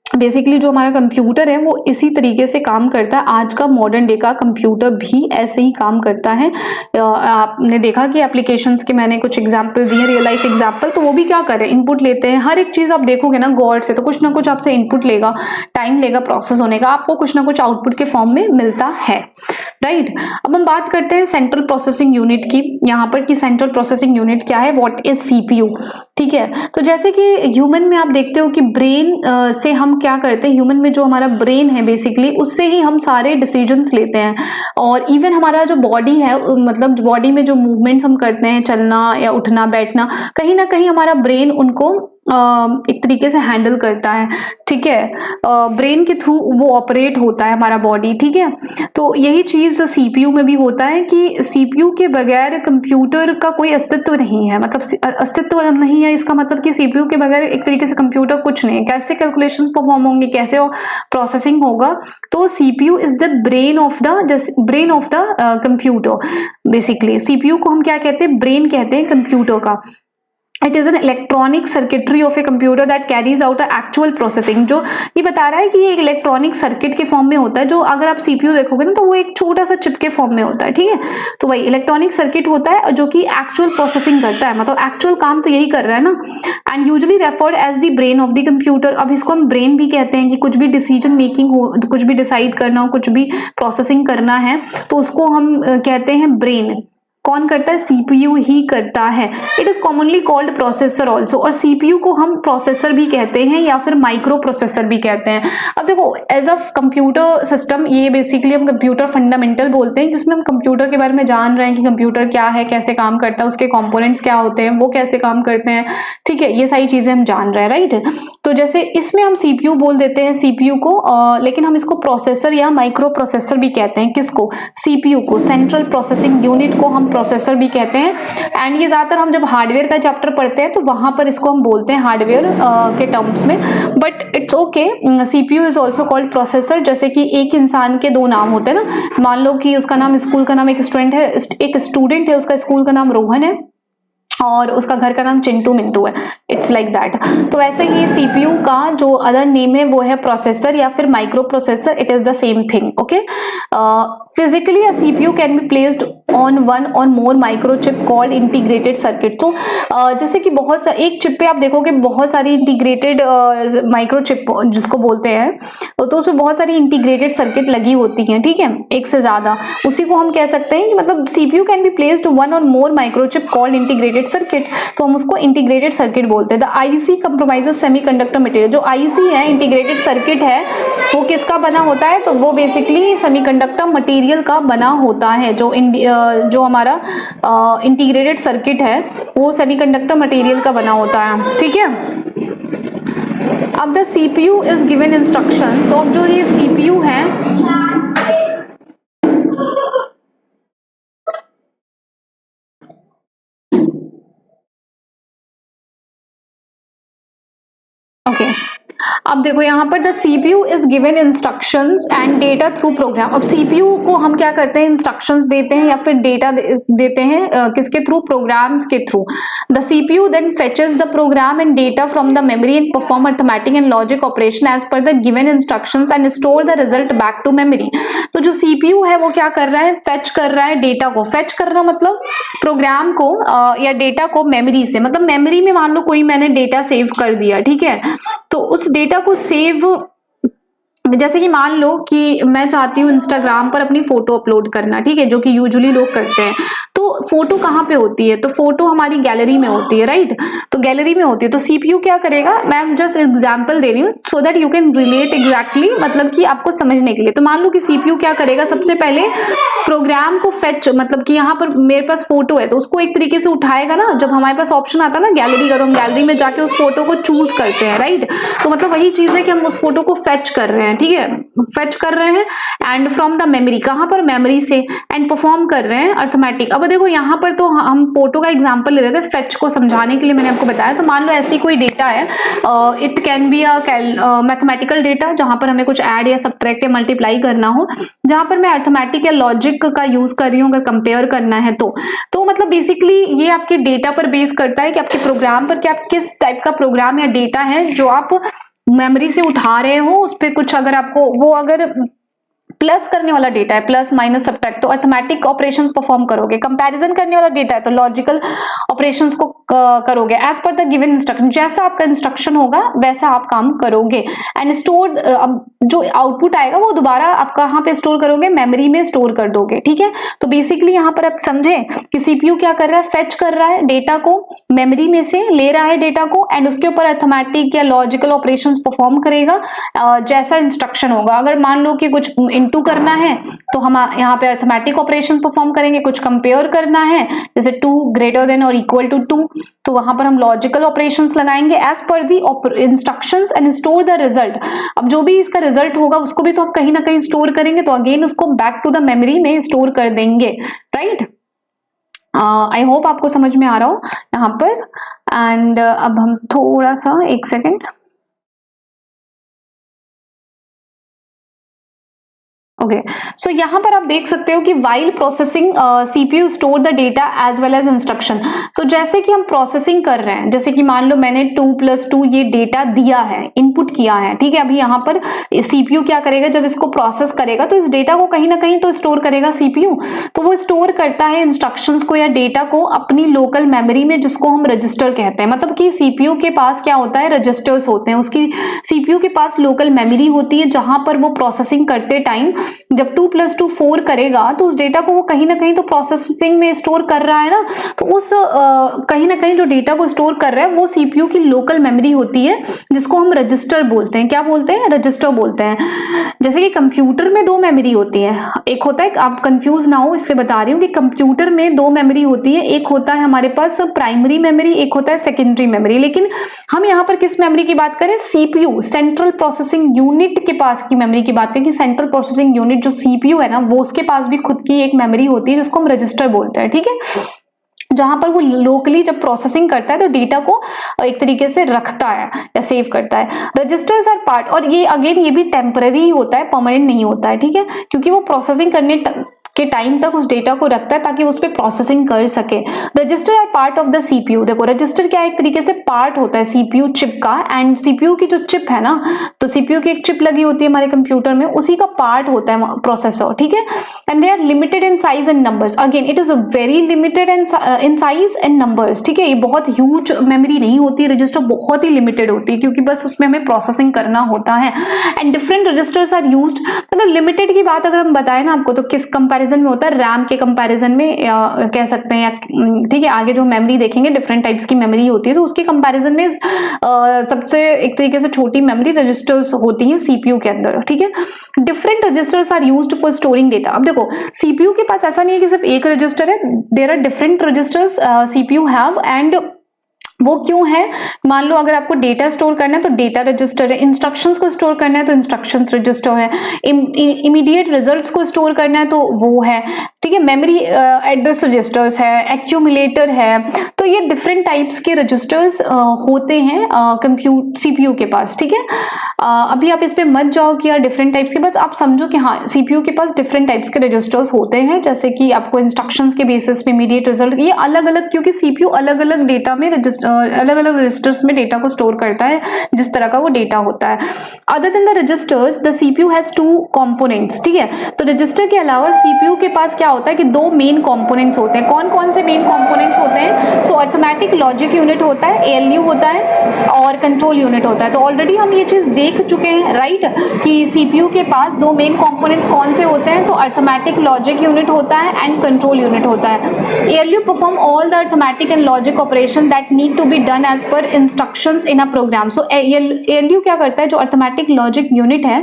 बेसिकली जो हमारा कंप्यूटर है वो इसी तरीके से काम करता है। आज का मॉडर्न डे का कंप्यूटर भी ऐसे ही काम करता है। आपने देखा कि एप्लीकेशंस के मैंने कुछ एग्जांपल दिए, रियल लाइफ एग्जांपल, तो वो भी क्या कर रहे हैं, इनपुट लेते हैं। हर एक चीज आप देखोगे ना गौर से, तो कुछ ना कुछ आपसे इनपुट लेगा, टाइम लेगा प्रोसेस होने का, आपको कुछ ना कुछ आउटपुट के फॉर्म में मिलता है, राइट। अब हम बात करते हैं सेंट्रल प्रोसेसिंग यूनिट की, यहाँ पर कि सेंट्रल प्रोसेसिंग यूनिट क्या है, व्हाट इज सीपीयू, ठीक है। तो जैसे कि ह्यूमन में आप देखते हो कि ब्रेन से हम क्या करते हैं, ह्यूमन में जो हमारा ब्रेन है बेसिकली उससे ही हम सारे डिसीजंस लेते हैं, और इवन हमारा जो बॉडी है, मतलब बॉडी में जो मूवमेंट्स हम करते हैं, चलना या उठना बैठना, कहीं ना कहीं हमारा ब्रेन उनको एक तरीके से हैंडल करता है, ठीक है। ब्रेन के थ्रू वो ऑपरेट होता है हमारा बॉडी, ठीक है। तो यही चीज सीपीयू में भी होता है कि सीपीयू के बगैर कंप्यूटर का कोई अस्तित्व नहीं है, मतलब अस्तित्व नहीं है, इसका मतलब कि सीपीयू के बगैर एक तरीके से कंप्यूटर कुछ नहीं है। कैसे कैलकुलेशंस परफॉर्म होंगे, कैसे प्रोसेसिंग होगा, तो CPU is the brain of the computer. Basically CPU को हम क्या कहते हैं, ब्रेन कहते हैं कंप्यूटर का। It is an electronic circuitry of a computer that carries out actual processing. जो ये बता रहा है कि ये एक इलेक्ट्रॉनिक सर्किट के फॉर्म में होता है, जो अगर आप सीपीयू देखोगे ना तो वो एक छोटा सा चिप के फॉर्म में होता है, ठीक है। तो वही इलेक्ट्रॉनिक सर्किट होता है जो कि एक्चुअल प्रोसेसिंग करता है, मतलब एक्चुअल काम तो यही कर रहा है ना। And usually referred as the brain of the computer. अब इसको हम ब्रेन भी कहते हैं कि कुछ भी डिसीजन मेकिंग हो, कुछ भी डिसाइड करना हो, कुछ भी प्रोसेसिंग करना है तो उसको हम कहते हैं ब्रेन। कौन करता है? सीपीयू ही करता है। It is commonly called processor also. और सीपीयू को हम प्रोसेसर भी कहते हैं या फिर माइक्रो प्रोसेसर भी कहते हैं। अब देखो एज अ कंप्यूटर सिस्टम, ये बेसिकली हम कंप्यूटर फंडामेंटल बोलते हैं, जिसमें हम कंप्यूटर के बारे में जान रहे हैं कि कंप्यूटर क्या है, कैसे काम करता है, उसके कंपोनेंट्स क्या होते हैं, वो कैसे काम करते हैं, ठीक है, ये सारी चीजें हम जान रहे हैं, राइट। तो जैसे इसमें हम सीपीयू बोल देते हैं सीपीयू को, लेकिन हम इसको प्रोसेसर या माइक्रो प्रोसेसर भी कहते हैं। किसको? सीपीयू को। सेंट्रल प्रोसेसिंग यूनिट को हम प्रोसेसर भी कहते हैं। एंड ये ज्यादातर हम जब हार्डवेयर का चैप्टर पढ़ते हैं तो वहां पर इसको हम बोलते हैं हार्डवेयर के टर्म्स में, but it's okay. CPU is also called processor. जैसे कि एक इंसान के दो नाम होते हैं ना, मान लो कि उसका नाम, स्कूल का नाम, एक स्टूडेंट है, उसका स्कूल का नाम रोहन है और उसका घर का नाम चिंटू मिंटू है। It's like that. तो वैसे ही सीपीयू का जो अदर नेम है वो है प्रोसेसर या फिर micro processor. It is the same thing, okay. Physically a CPU can be placed on one और more microchip called integrated circuit. तो जैसे कि एक चिप पे आप देखोगे बहुत सारी इंटीग्रेटेड माइक्रोचिप जिसको बोलते हैं, तो उसमें बहुत सारी इंटीग्रेटेड सर्किट लगी होती हैं, ठीक है, एक से ज्यादा। उसी को हम कह सकते हैं कि मतलब CPU can be placed one और more microchip called integrated circuit, तो हम उसको इंटीग्रेटेड सर्किट बोलते हैं। The IC compromises semiconductor material. जो आईसी है, इंटीग्रेटेड सर्किट है, वो किसका बना होता है? तो वो बेसिकली सेमीकंडक्टर मटेरियल का बना होता है। जो हमारा इंटीग्रेटेड सर्किट है वो सेमीकंडक्टर मटेरियल का बना होता है, ठीक है। अब the CPU is given instruction. तो अब जो ये सीपीयू है, ओके, अब देखो यहाँ पर the CPU is given instructions and data through program. अब सीपीयू को हम क्या करते हैं? इंस्ट्रक्शंस देते हैं या फिर डेटा देते हैं, किसके थ्रू? प्रोग्राम्स के through. The CPU then fetches the program and data from the memory and perform arithmetic and logic operation as per the given instructions and store the result back to memory. तो जो CPU है वो क्या कर रहा है? Fetch कर रहा है डेटा को। फेच करना मतलब प्रोग्राम को या डेटा को मेमोरी से, मतलब मेमोरी में मान लो कोई मैंने डेटा सेव कर दिया, ठीक है, तो उस डेटा को सेव, जैसे कि मान लो कि मैं चाहती हूँ इंस्टाग्राम पर अपनी फोटो अपलोड करना, ठीक है, जो कि यूजुअली लोग करते हैं। तो फोटो कहाँ पे होती है? तो फोटो हमारी गैलरी में होती है, राइट। तो गैलरी में होती है, तो सीपीयू क्या करेगा? मैं जस्ट एग्जांपल दे रही हूँ so that you can relate exactly, मतलब कि आपको समझने के लिए। तो मान लो कि सीपीयू क्या करेगा? सबसे पहले प्रोग्राम को फेच, मतलब कि यहाँ पर मेरे पास फोटो है तो उसको एक तरीके से उठाएगा ना। जब हमारे पास ऑप्शन आता है ना गैलरी का, तो हम गैलरी में जाके उस फोटो को चूज करते हैं, राइट। तो मतलब वही चीज है कि हम उस फोटो को फेच कर रहे हैं, ठीक है, फेच कर रहे हैं। एंड फ्रॉम द मेमोरी, कहां पर? मेमोरी से। एंड परफॉर्म कर रहे हैं अर्थमेटिक। अब देखो यहाँ पर तो हम फोटो का एग्जांपल ले रहे थे फेच को समझाने के लिए, मैंने आपको बताया। तो मान लो ऐसी कोई डेटा है, it can be a mathematical data, जहां पर हमें कुछ ऐड या सब्ट्रैक्ट या मल्टीप्लाई करना हो, जहां पर मैं अर्थमेटिक या लॉजिक का यूज कर रही हूँ, अगर कंपेयर करना है तो मतलब बेसिकली ये आपके डेटा पर बेस करता है कि आपके प्रोग्राम पर, कि आप किस टाइप का प्रोग्राम या डेटा है जो आप मेमोरी से उठा रहे हो। उस पर कुछ अगर आपको वो अगर प्लस करने वाला डेटा है, प्लस माइनस सब्ट्रैक्ट, तो अर्थमेटिक ऑपरेशंस परफॉर्म करोगे। कंपैरिजन करने वाला डेटा है तो लॉजिकल ऑपरेशंस को करोगे as per the given instruction. जैसा आपका इंस्ट्रक्शन होगा वैसा आप काम करोगे। एंड स्टोर, अब जो आउटपुट आएगा वो दोबारा आप कहाँ पे स्टोर करोगे? मेमोरी में स्टोर कर दोगे, ठीक है। तो बेसिकली यहाँ पर आप समझे कि सीपीयू क्या कर रहा है? फेच कर रहा है डेटा को, मेमोरी में से ले रहा है डेटा को, एंड उसके ऊपर अर्थमेटिक या लॉजिकल ऑपरेशंस परफॉर्म करेगा जैसा इंस्ट्रक्शन होगा। अगर मान लो कि कुछ इनटू करना है तो हम यहाँ पे अर्थमेटिक ऑपरेशन परफॉर्म करेंगे। कुछ कंपेयर करना है, जैसे 2 ग्रेटर देन और इक्वल टू 2, तो वहां पर हम लॉजिकल ऑपरेशंस लगाएंगे as per the instructions and store the result. अब जो भी इसका रिजल्ट होगा उसको भी तो हम कहीं ना कहीं स्टोर करेंगे, तो अगेन उसको बैक टू द मेमोरी में स्टोर कर देंगे, राइट। आई होप आपको समझ में आ रहा हो यहाँ पर। एंड अब हम थोड़ा सा, एक सेकेंड, ओके, सो यहाँ पर आप देख सकते हो कि while processing CPU store the data as well as instruction. So जैसे कि हम प्रोसेसिंग कर रहे हैं, जैसे कि मान लो मैंने 2+2 ये डेटा दिया है, इनपुट किया है, ठीक है। अभी यहाँ पर सीपीयू क्या करेगा, जब इसको प्रोसेस करेगा तो इस डेटा को कहीं ना कहीं तो स्टोर करेगा सीपीयू। तो वो स्टोर करता है इंस्ट्रक्शंस को या डेटा को अपनी लोकल मेमोरी में, जिसको हम रजिस्टर कहते हैं। मतलब कि सीपीयू के पास क्या होता है, रजिस्टर्स होते हैं, उसकी सीपीयू के पास लोकल मेमोरी होती है, जहां पर वो प्रोसेसिंग करते टाइम जब 2+2 4 करेगा तो उस डेटा को वो कहीं ना कहीं तो प्रोसेसिंग में स्टोर कर रहा है ना। तो उस कहीं ना कहीं जो डेटा को स्टोर कर रहा है वो सीपीयू की लोकल मेमोरी होती है, जिसको हम रजिस्टर बोलते हैं। क्या बोलते हैं, रजिस्टर बोलते हैं। जैसे कि कंप्यूटर में 2 मेमोरी होती है, एक होता है, आप कंफ्यूज ना हो इसलिए बता रही हूँ कि कंप्यूटर में 2 मेमोरी होती है, एक होता है हमारे पास प्राइमरी मेमोरी, एक होता है सेकेंडरी मेमोरी। लेकिन हम यहाँ पर किस मेमोरी की बात करें, सीपीयू सेंट्रल प्रोसेसिंग यूनिट के पास की मेमोरी की बात करें कि सेंट्रल प्रोसेसिंग यूनिट जो सीपीयू है ना, वो उसके पास भी खुद की एक मेमोरी होती है जिसको हम रजिस्टर बोलते हैं, ठीक है। जहां पर वो लोकली जब प्रोसेसिंग करता है तो डेटा को एक तरीके से रखता है या सेव करता है। रजिस्टर्स आर पार्ट, और ये अगेन ये भी टेम्पररी होता है, परमानेंट नहीं होता है, ठीक है, क्योंकि वो प्रोसेसिंग करने के टाइम तक उस डेटा को रखता है ताकि उस पर प्रोसेसिंग कर सके। Register are part of the CPU. देखो रजिस्टर क्या है, एक तरीके से पार्ट होता है सीपीयू चिप का, एंड सीपीयू की जो चिप है ना, तो सीपीयू की एक चिप लगी होती है हमारे कंप्यूटर में, उसी का पार्ट होता है प्रोसेसर, ठीक है। And they are limited in size and numbers. Again it is very limited in size and numbers, ठीक है। ये बहुत ह्यूज मेमोरी नहीं होती, रजिस्टर बहुत ही लिमिटेड होती है, क्योंकि बस उसमें हमें प्रोसेसिंग करना होता है। And different registers are used. मतलब लिमिटेड की बात अगर हम बताएं ना आपको, तो किस कंपैरिजन में होता है, रैम के कंपैरिजन में कह सकते हैं, ठीक है। आगे जो मेमोरी देखेंगे डिफरेंट टाइप्स की मेमोरी होती है, तो उसके कंपैरिजन में सबसे एक तरीके से छोटी मेमोरी रजिस्टर्स होती हैं सीपीयू के अंदर, ठीक है। Different registers are used for storing data. अब देखो सीपीयू के पास ऐसा नहीं है कि सिर्फ एक रजिस्टर है, there are different registers CPU have. And वो क्यों है, मान लो अगर आपको डेटा स्टोर करना है तो डेटा रजिस्टर है, इंस्ट्रक्शंस को स्टोर करना है तो इंस्ट्रक्शंस रजिस्टर है, इमीडिएट रिजल्ट्स को स्टोर करना है तो वो है, ठीक है। मेमोरी एड्रेस रजिस्टर्स है, एक्यूमुलेटर है। तो ये डिफरेंट टाइप्स के रजिस्टर्स होते हैं सीपीयू के पास, ठीक है। अभी आप इस पे मत जाओ कि यार डिफरेंट टाइप्स के, बस आप समझो कि हाँ सीपीयू के पास डिफरेंट टाइप्स के रजिस्टर्स होते हैं, जैसे कि आपको इंस्ट्रक्शंस के बेसिस पे इमीडिएट रिजल्ट, ये अलग अलग, क्योंकि सीपीयू अलग अलग डेटा में अलग अलग रजिस्टर्स में डेटा को स्टोर करता है जिस तरह का वो डेटा होता है। Other than the registers the CPU has 2 components, ठीक है। तो रजिस्टर के अलावा सीपीयू के पास क्या होता है कि 2 मेन कंपोनेंट्स होते हैं। कौन कौन से मेन कंपोनेंट्स होते हैं, सो अरिथमेटिक लॉजिक यूनिट होता है, एएलयू होता है, और कंट्रोल यूनिट होता है। तो ऑलरेडी हम ये चीज देख चुके हैं, राइट, कि सीपीयू के पास 2 मेन कंपोनेंट्स कौन से होते हैं, तो अरिथमेटिक लॉजिक यूनिट होता है एंड कंट्रोल यूनिट होता है। ALU perform all the arithmetic and logic operation that need to be done as per instructions in a program. So ALU क्या करता है, जो अरिथमेटिक लॉजिक यूनिट है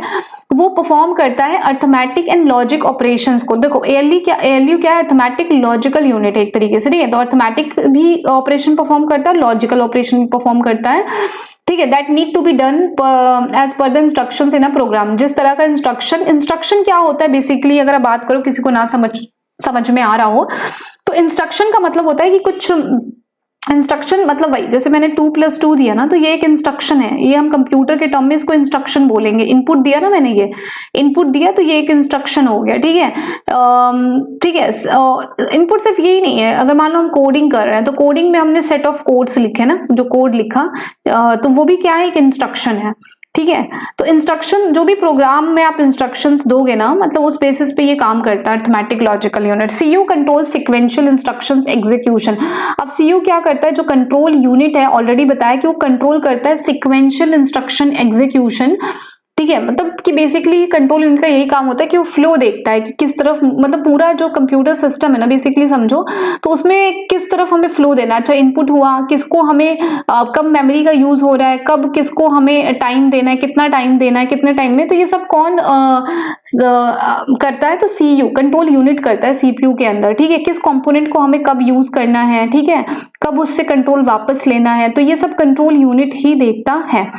वो परफॉर्म करता है अरिथमेटिक एंड लॉजिक ऑपरेशंस को। देखो एएलयू क्या है, अरिथमेटिक लॉजिकल यूनिट है एक तरीके से, ठीक है। तो अरिथमेटिक भी ऑपरेशन परफॉर्म करता है, लॉजिकल ऑपरेशन भी परफॉर्म करता है, ठीक है। That need to be done as per the instructions in a program. जिस तरह का इंस्ट्रक्शन क्या होता है बेसिकली, अगर आप बात करो किसी को ना समझ में आ रहा हो, तो इंस्ट्रक्शन का मतलब होता है कि कुछ इंस्ट्रक्शन, मतलब वही जैसे मैंने 2+2 दिया ना, तो ये एक इंस्ट्रक्शन है, ये हम कंप्यूटर के टर्म में इसको इंस्ट्रक्शन बोलेंगे। इनपुट दिया ना मैंने, ये इनपुट दिया तो ये एक इंस्ट्रक्शन हो गया, ठीक है। ठीक है, इनपुट सिर्फ यही नहीं है, अगर मान लो हम कोडिंग कर रहे हैं तो कोडिंग में हमने सेट ऑफ कोड्स लिखे ना, जो कोड लिखा तो वो भी क्या है, एक इंस्ट्रक्शन है, ठीक है। तो इंस्ट्रक्शन जो भी प्रोग्राम में आप इंस्ट्रक्शंस दोगे ना, मतलब उस बेसिस पे ये काम करता है arithmetic logical unit. CU control sequential instructions execution. अब सीयू क्या करता है, जो कंट्रोल यूनिट है ऑलरेडी बताया कि वो कंट्रोल करता है सीक्वेंशियल इंस्ट्रक्शन एग्जीक्यूशन, ठीक है। मतलब कि बेसिकली कंट्रोल यूनिट का यही काम होता है कि वो फ्लो देखता है कि किस तरफ, मतलब पूरा जो कंप्यूटर सिस्टम है ना बेसिकली समझो, तो उसमें किस तरफ हमें फ्लो देना है। अच्छा इनपुट हुआ, किसको हमें कब मेमोरी का यूज हो रहा है, कब किसको हमें टाइम देना है, कितना टाइम देना है, कितने टाइम में, तो ये सब कौन करता है, तो सीयू कंट्रोल यूनिट करता है सीपीयू के अंदर, ठीक है। किस कंपोनेंट को हमें कब यूज करना है, ठीक है, कब उससे कंट्रोल वापस लेना है, तो ये सब कंट्रोल यूनिट ही देखता है।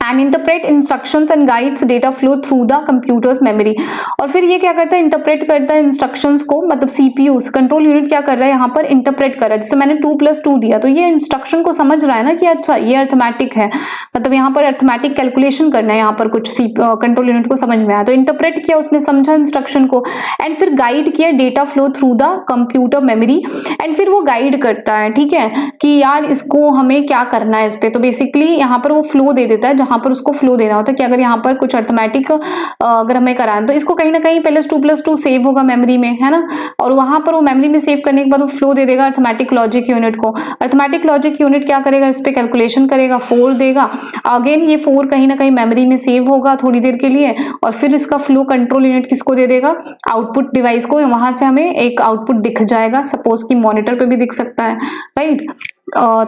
And interpret instructions and guides data flow through the computers memory. और फिर ये क्या करता है, इंटरप्रेट करता है इंस्ट्रक्शंस को, मतलब सीपीयू कंट्रोल यूनिट क्या कर रहा है यहाँ पर, इंटरप्रेट कर रहा है। जैसे मैंने 2+2 दिया तो ये इंस्ट्रक्शन को समझ रहा है ना कि अच्छा ये अर्थमेटिक है, मतलब यहाँ पर अर्थमेटिक कैलकुलेशन करना है, यहाँ पर कुछ कंट्रोल यूनिट को समझ में आया तो इंटरप्रेट किया उसने, समझा इंस्ट्रक्शन को, एंड फिर गाइड किया data flow through the computer memory. And फिर वो गाइड करता है, ठीक है, कि यार इसको हमें क्या करना है इस पे। तो बेसिकली यहाँ पर वो फ्लो दे देता है जहां पर उसको फ्लो देना होता है कि अगर यहाँ पर कुछ अर्थमेटिक अगर हमें कराना तो इसको कहीं ना कहीं पहले 2+2 सेव होगा मेमोरी में, है ना, और वहां पर वो मेमोरी में सेव करने के बाद वो फ्लो दे देगा अर्थमेटिक लॉजिक यूनिट को। अर्थमेटिक लॉजिक यूनिट क्या करेगा, इस पे कैलकुलेशन करेगा, 4 देगा, अगेन ये 4 कहीं ना कहीं मेमोरी में सेव होगा थोड़ी देर के लिए, और फिर इसका फ्लो कंट्रोल यूनिट किसको दे देगा, आउटपुट डिवाइस को। वहां से हमें एक आउटपुट दिख जाएगा, सपोज कि मॉनिटर पे भी दिख सकता है, राइट।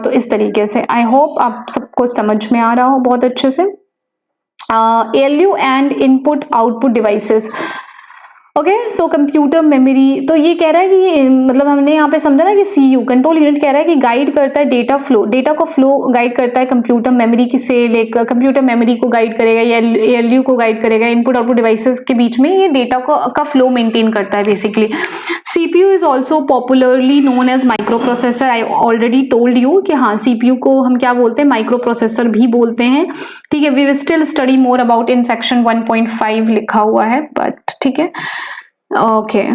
तो इस तरीके से आई होप आप सबको समझ में आ रहा हो बहुत अच्छे से। ALU and input output devices, okay. So computer memory, तो ये कह रहा है कि ये मतलब हमने यहाँ पे समझा ना कि सीयू कंट्रोल यूनिट कह रहा है कि गाइड करता है डेटा फ्लो, डेटा को फ्लो गाइड करता है कंप्यूटर मेमोरी से लेकर, कंप्यूटर मेमोरी को गाइड करेगा या ALU को गाइड करेगा, इनपुट आउटपुट डिवाइसेस के बीच में ये डेटा का फ्लो मेंटेन करता है basically. CPU is also popularly known as microprocessor. I already told you कि हाँ CPU को हम क्या बोलते हैं, माइक्रो प्रोसेसर भी बोलते हैं, ठीक है। We will still study more about in section 1.5 लिखा हुआ है, बट ठीक है, ओके।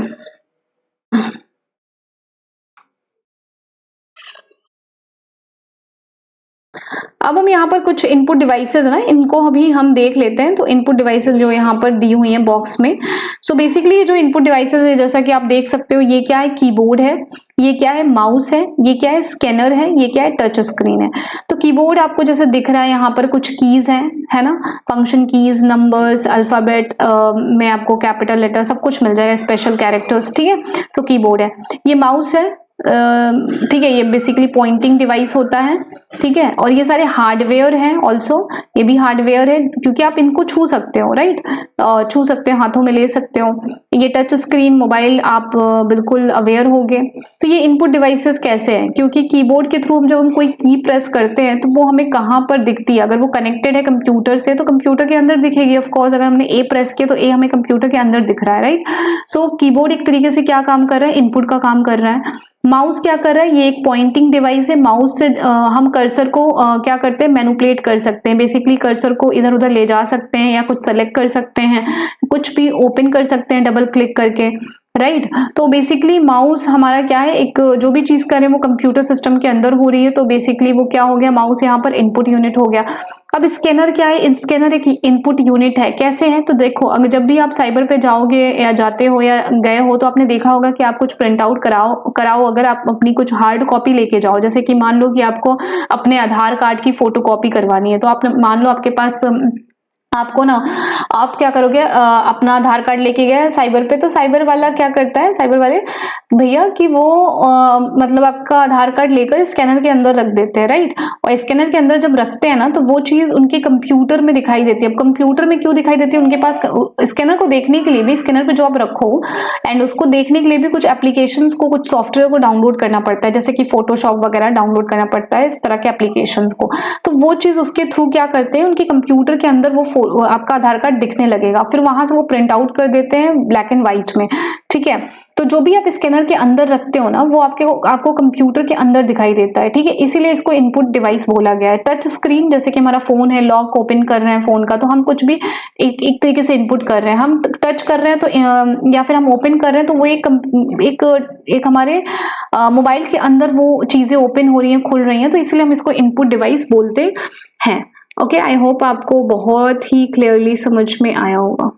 अब हम यहाँ पर कुछ इनपुट डिवाइसेस है ना, इनको अभी हम देख लेते हैं। तो इनपुट डिवाइसेस जो यहाँ पर दी हुई हैं बॉक्स में, सो बेसिकली ये जो इनपुट डिवाइसेस है जैसा कि आप देख सकते हो, ये क्या है, कीबोर्ड है, ये क्या है, माउस है, ये क्या है, स्कैनर है, ये क्या है, टच स्क्रीन है। तो कीबोर्ड आपको जैसे दिख रहा है यहाँ पर कुछ कीज हैं, है ना, फंक्शन कीज, नंबर्स, अल्फाबेट में आपको कैपिटल लेटर सब कुछ मिल जाएगा, स्पेशल कैरेक्टर्स, ठीक है। तो कीबोर्ड है, ये माउस है, ठीक है, ये बेसिकली पॉइंटिंग डिवाइस होता है, ठीक है। और ये सारे हार्डवेयर हैं ऑल्सो, ये भी हार्डवेयर है क्योंकि आप इनको छू सकते हो, राइट, छू सकते हो, हाथों में ले सकते हो। ये टच स्क्रीन मोबाइल आप बिल्कुल अवेयर होगे। तो ये इनपुट डिवाइसेस कैसे हैं, क्योंकि कीबोर्ड के थ्रू जब हम कोई की प्रेस करते हैं तो वो हमें कहाँ पर दिखती है, अगर वो कनेक्टेड है कंप्यूटर से तो कंप्यूटर के अंदर दिखेगी ऑफकोर्स। अगर हमने ए प्रेस किया तो ए हमें कंप्यूटर के अंदर दिख रहा है, राइट। सो कीबोर्ड एक तरीके से क्या काम कर रहा है, इनपुट का काम कर रहा है। माउस क्या कर रहा है, ये एक पॉइंटिंग डिवाइस है, माउस से हम कर्सर को क्या करते हैं, मैनिपुलेट कर सकते हैं, बेसिकली कर्सर को इधर उधर ले जा सकते हैं या कुछ सेलेक्ट कर सकते हैं, कुछ भी ओपन कर सकते हैं डबल क्लिक करके, राइट। तो बेसिकली माउस हमारा क्या है, एक जो भी चीज करें वो कंप्यूटर सिस्टम के अंदर हो रही है, तो बेसिकली वो क्या हो गया, माउस यहाँ पर इनपुट यूनिट हो गया। अब स्कैनर क्या है, स्कैनर एक इनपुट यूनिट है। कैसे है, तो देखो अगर जब भी आप साइबर पे जाओगे या जाते हो या गए हो तो आपने देखा होगा कि आप कुछ प्रिंट आउट कराओ अगर आप अपनी कुछ हार्ड कॉपी लेके जाओ, जैसे कि मान लो कि आपको अपने आधार कार्ड की फोटो कॉपी करवानी है, तो आप मान लो आपके पास आपको ना, आप क्या करोगे, अपना आधार कार्ड लेके गए साइबर पे, तो साइबर वाला क्या करता है, साइबर वाले भैया कि वो मतलब आपका आधार कार्ड लेकर स्कैनर के अंदर रख देते हैं, राइट। और स्कैनर के अंदर जब रखते हैं ना तो वो चीज उनके कंप्यूटर में दिखाई देती है। अब कंप्यूटर में क्यों दिखाई देती है, उनके पास स्कैनर को देखने के लिए भी, स्कैनर पे जो आप रखो एंड उसको देखने के लिए भी कुछ एप्लीकेशन को, कुछ सॉफ्टवेयर को डाउनलोड करना पड़ता है, जैसे कि फोटोशॉप वगैरह डाउनलोड करना पड़ता है, इस तरह के एप्लीकेशन को। तो वो चीज उसके थ्रू क्या करते हैं, उनके कंप्यूटर के अंदर वो आपका आधार कार्ड दिखने लगेगा, फिर वहां से वो प्रिंट आउट कर देते हैं ब्लैक एंड व्हाइट में, ठीक है। तो जो भी आप स्कैनर के अंदर रखते हो ना वो आपको कंप्यूटर के अंदर दिखाई देता है, ठीक है, इसीलिए इसको इनपुट डिवाइस बोला गया है। टच स्क्रीन जैसे कि हमारा फोन है, लॉक ओपन कर रहे हैं फोन का, तो हम कुछ भी एक तरीके से इनपुट कर रहे हैं, हम टच कर रहे हैं तो या फिर हम ओपन कर रहे हैं तो वो एक हमारे मोबाइल के अंदर वो चीजें ओपन हो रही हैं, खुल रही हैं, तो इसलिए हम इसको इनपुट डिवाइस बोलते हैं। ओके, आई होप आपको बहुत ही क्लियरली समझ में आया होगा।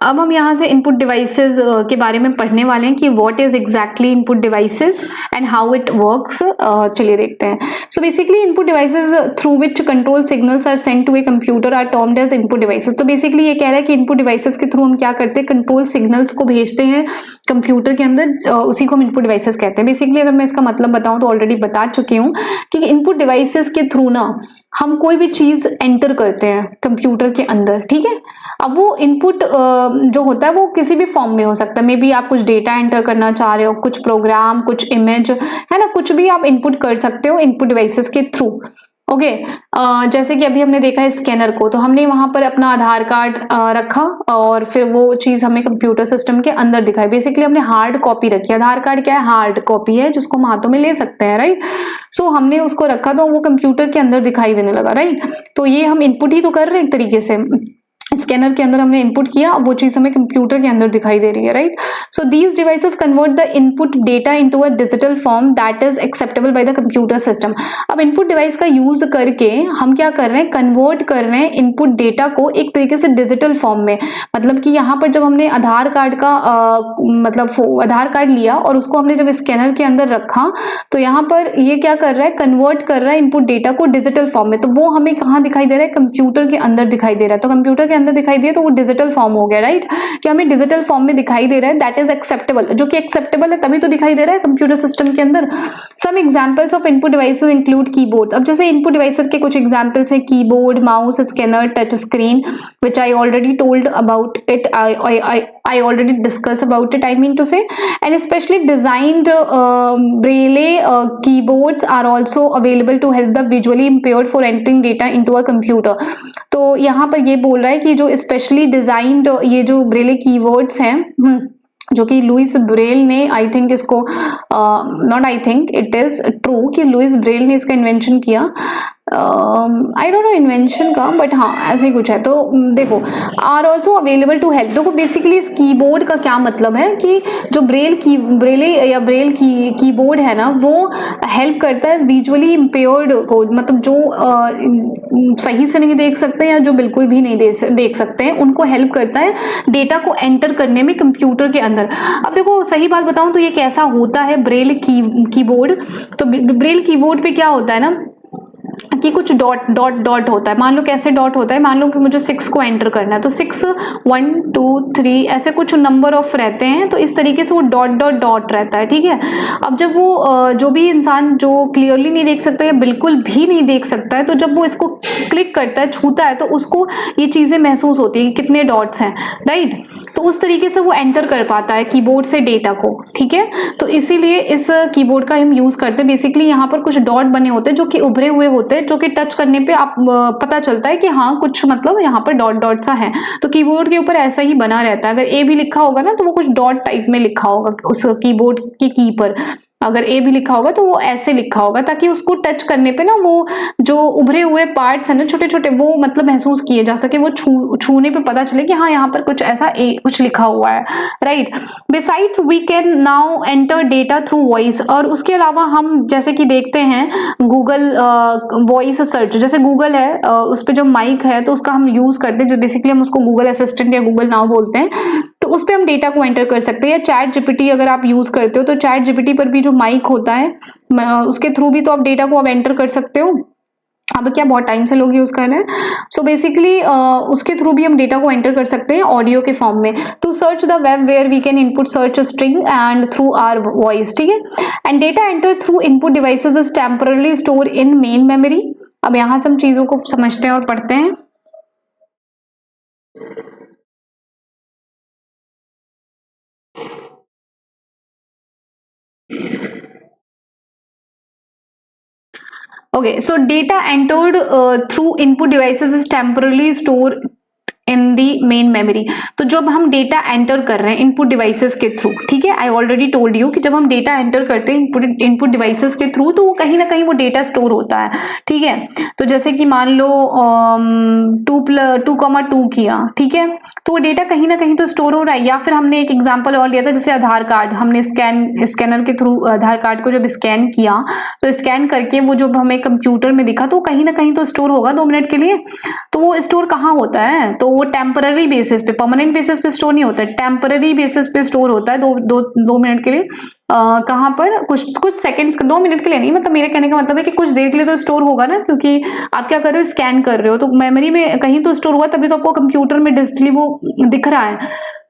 अब हम यहाँ से इनपुट डिवाइसेस के बारे में पढ़ने वाले हैं कि what is exactly input devices and how it works. चलिए देखते हैं। So basically input devices through which control signals are sent to a computer are termed as input devices. तो बेसिकली ये कह रहा है कि इनपुट डिवाइसेस के थ्रू हम क्या करते हैं, कंट्रोल सिग्नल्स को भेजते हैं कंप्यूटर के अंदर, उसी को हम इनपुट डिवाइसेस कहते हैं। बेसिकली अगर मैं इसका मतलब बताऊं तो ऑलरेडी बता चुकी हूँ कि इनपुट डिवाइसेस के थ्रू ना हम कोई भी चीज एंटर करते हैं कंप्यूटर के अंदर, ठीक है। अब वो इनपुट जो होता है वो किसी भी फॉर्म में हो सकता है, मे बी आप कुछ डेटा एंटर करना चाह रहे हो, कुछ प्रोग्राम, कुछ इमेज, है ना, कुछ भी आप इनपुट कर सकते हो इनपुट डिवाइसेस के थ्रू। ओके, जैसे कि अभी हमने देखा है स्कैनर को, तो हमने वहां पर अपना आधार कार्ड रखा और फिर वो चीज हमें कंप्यूटर सिस्टम के अंदर दिखाई। बेसिकली हमने हार्ड कॉपी रखी। आधार कार्ड क्या है? हार्ड कॉपी है जिसको हम हाथों में ले सकते हैं, राइट। सो हमने उसको रखा तो वो कंप्यूटर के अंदर दिखाई देने लगा, राइट। तो ये हम इनपुट ही तो कर रहे हैं एक तरीके से। स्कैनर के अंदर हमने इनपुट किया, अब वो चीज हमें कंप्यूटर के अंदर दिखाई दे रही है, right. So these devices convert the input data into a digital form that is acceptable bye the computer system. अब इनपुट डिवाइस का यूज करके हम क्या कर रहे हैं? कन्वर्ट कर रहे हैं इनपुट डेटा को एक तरीके से डिजिटल फॉर्म में। मतलब कि यहाँ पर जब हमने आधार कार्ड का मतलब आधार कार्ड लिया और उसको हमने जब स्कैनर के अंदर रखा, तो यहाँ पर ये क्या कर रहा है? कन्वर्ट कर रहा है इनपुट डेटा को डिजिटल फॉर्म में। तो वो हमें कहाँ दिखाई दे रहा है? कंप्यूटर के अंदर दिखाई दे रहा है। तो कंप्यूटर के अंदर दिखाई दिया तो वो डिजिटल फॉर्म हो गया, राइट। कि हमें डिजिटल फॉर्म में दिखाई दे रहा है, दैट इज एक्सेप्टेबल। जो कि एक्सेप्टेबल है तभी तो दिखाई दे रहा है कंप्यूटर सिस्टम के अंदर। Some examples of input devices include keyboard. अब जैसे इनपुट डिवाइसेस के कुछ एग्जांपल्स है keyboard, mouse, scanner, touch screen, which I already told about it, I already discussed about it, I mean to say, and especially designed braille keyboards are also available to help the visually impaired for entering data into a computer। तो यहाँ पर ये बोल रहा है कि जो specially designed ये जो ब्रेले कीवर्ड्स हैं, जो कि लुइस ब्रेल ने, आई थिंक इसको not I think, it is true कि लुइस ब्रेल ने इसका इन्वेंशन किया। आई डोंट नो इन्वेंशन का, बट हाँ ऐसे ही कुछ है। तो देखो, are also available to help. देखो बेसिकली इस कीबोर्ड का क्या मतलब है कि जो ब्रेले या ब्रेल कीबोर्ड है ना, वो हेल्प करता है विजुअली इम्पेयर्ड को, मतलब जो सही से नहीं देख सकते या जो बिल्कुल भी नहीं देख सकते हैं, उनको हेल्प करता है डेटा को एंटर करने में कंप्यूटर के अंदर। अब देखो सही बात बताऊं तो ये कैसा होता है ब्रेल कीबोर्ड। तो ब्रेल कीबोर्ड पे क्या होता है ना कि कुछ डॉट डॉट डॉट होता है। मान लो कैसे डॉट होता है, मान लो कि मुझे 6 को एंटर करना है, तो 6 1 2 3 ऐसे कुछ नंबर ऑफ रहते हैं। तो इस तरीके से वो डॉट डॉट डॉट रहता है, ठीक है। अब जब वो जो भी इंसान जो क्लियरली नहीं देख सकता या बिल्कुल भी नहीं देख सकता है, तो जब वो इसको क्लिक करता है, छूता है, तो उसको ये चीजें महसूस होती है कि कितने डॉट्स हैं, राइट। तो उस तरीके से वो एंटर कर पाता है कीबोर्ड से डेटा को, ठीक है। तो इसीलिए इस कीबोर्ड का हम यूज करते हैं। बेसिकली यहाँ पर कुछ डॉट बने होते हैं जो कि उभरे हुए होते हैं, जो कि टच करने पे आप पता चलता है कि हाँ कुछ मतलब यहाँ पर डॉट डॉट सा है। तो कीबोर्ड के ऊपर ऐसा ही बना रहता है। अगर ए भी लिखा होगा ना, तो वो कुछ डॉट टाइप में लिखा होगा उस कीबोर्ड की की पर। अगर ए भी लिखा होगा तो वो ऐसे लिखा होगा, ताकि उसको टच करने पे ना वो जो उभरे हुए पार्ट्स है ना छोटे छोटे, वो मतलब महसूस किए जा सके। वो छूने पे पता चले कि हाँ यहाँ पर कुछ ऐसा कुछ लिखा हुआ है, right. Besides we can now enter data through voice. और उसके अलावा हम जैसे कि देखते हैं गूगल वॉइस सर्च, जैसे गूगल है उस पर जो माइक है तो उसका हम यूज करते हैं, जो बेसिकली हम उसको गूगल असिस्टेंट या गूगल नाउ बोलते हैं। तो उस पर हम डेटा को एंटर कर सकते हैं। या चैट जीपीटी अगर आप यूज करते हो, तो चैट जीपीटी पर भी जो माइक होता है उसके थ्रू भी तो आप डेटा को आप एंटर कर सकते हो। अब क्या बहुत टाइम से लोग यूज कर रहे हैं। सो बेसिकली उसके थ्रू भी हम डेटा को एंटर कर सकते हैं ऑडियो के फॉर्म में। To search the web where we can input search string and through our voice, ठीक है। And data enter through input devices is temporarily store in main memory. अब यहां से हम चीजों को समझते हैं और पढ़ते हैं। Okay, so data entered through input devices is temporarily stored in the main memory. तो जब हम डेटा एंटर कर रहे हैं इनपुट डिवाइसेस के थ्रू, ठीक है, आई ऑलरेडी टोल्ड यू कि जब हम डेटा एंटर करते हैं इनपुट डिवाइसेस के थ्रू, तो वो कहीं ना कहीं वो डेटा स्टोर होता है, ठीक है। तो जैसे कि मान लो 2,2 किया, ठीक है, तो वो डेटा कहीं ना कहीं तो स्टोर हो रहा है। या फिर हमने एक एग्जाम्पल और लिया था, जैसे आधार कार्ड, हमने स्कैनर के थ्रू आधार कार्ड को जब स्कैन किया, तो स्कैन करके वो जब हमें कंप्यूटर में दिखा, तो कहीं ना कहीं तो स्टोर होगा 2 मिनट के लिए। तो वो स्टोर कहाँ होता है? तो वो टेम्पररी बेसिस पे, परमानेंट बेसिस पे स्टोर नहीं होता है, टेम्पररी बेसिस पे स्टोर होता है 2 मिनट के लिए। कहाँ पर? कुछ सेकंड्स, 2 मिनट के लिए नहीं, मतलब मेरे कहने का मतलब है कि कुछ देर के लिए तो स्टोर होगा ना, क्योंकि आप क्या कर रहे हो, स्कैन कर रहे हो, तो मेमोरी में कहीं तो स्टोर हुआ, तभी तो आपको कंप्यूटर में डिजिटली वो दिख रहा है।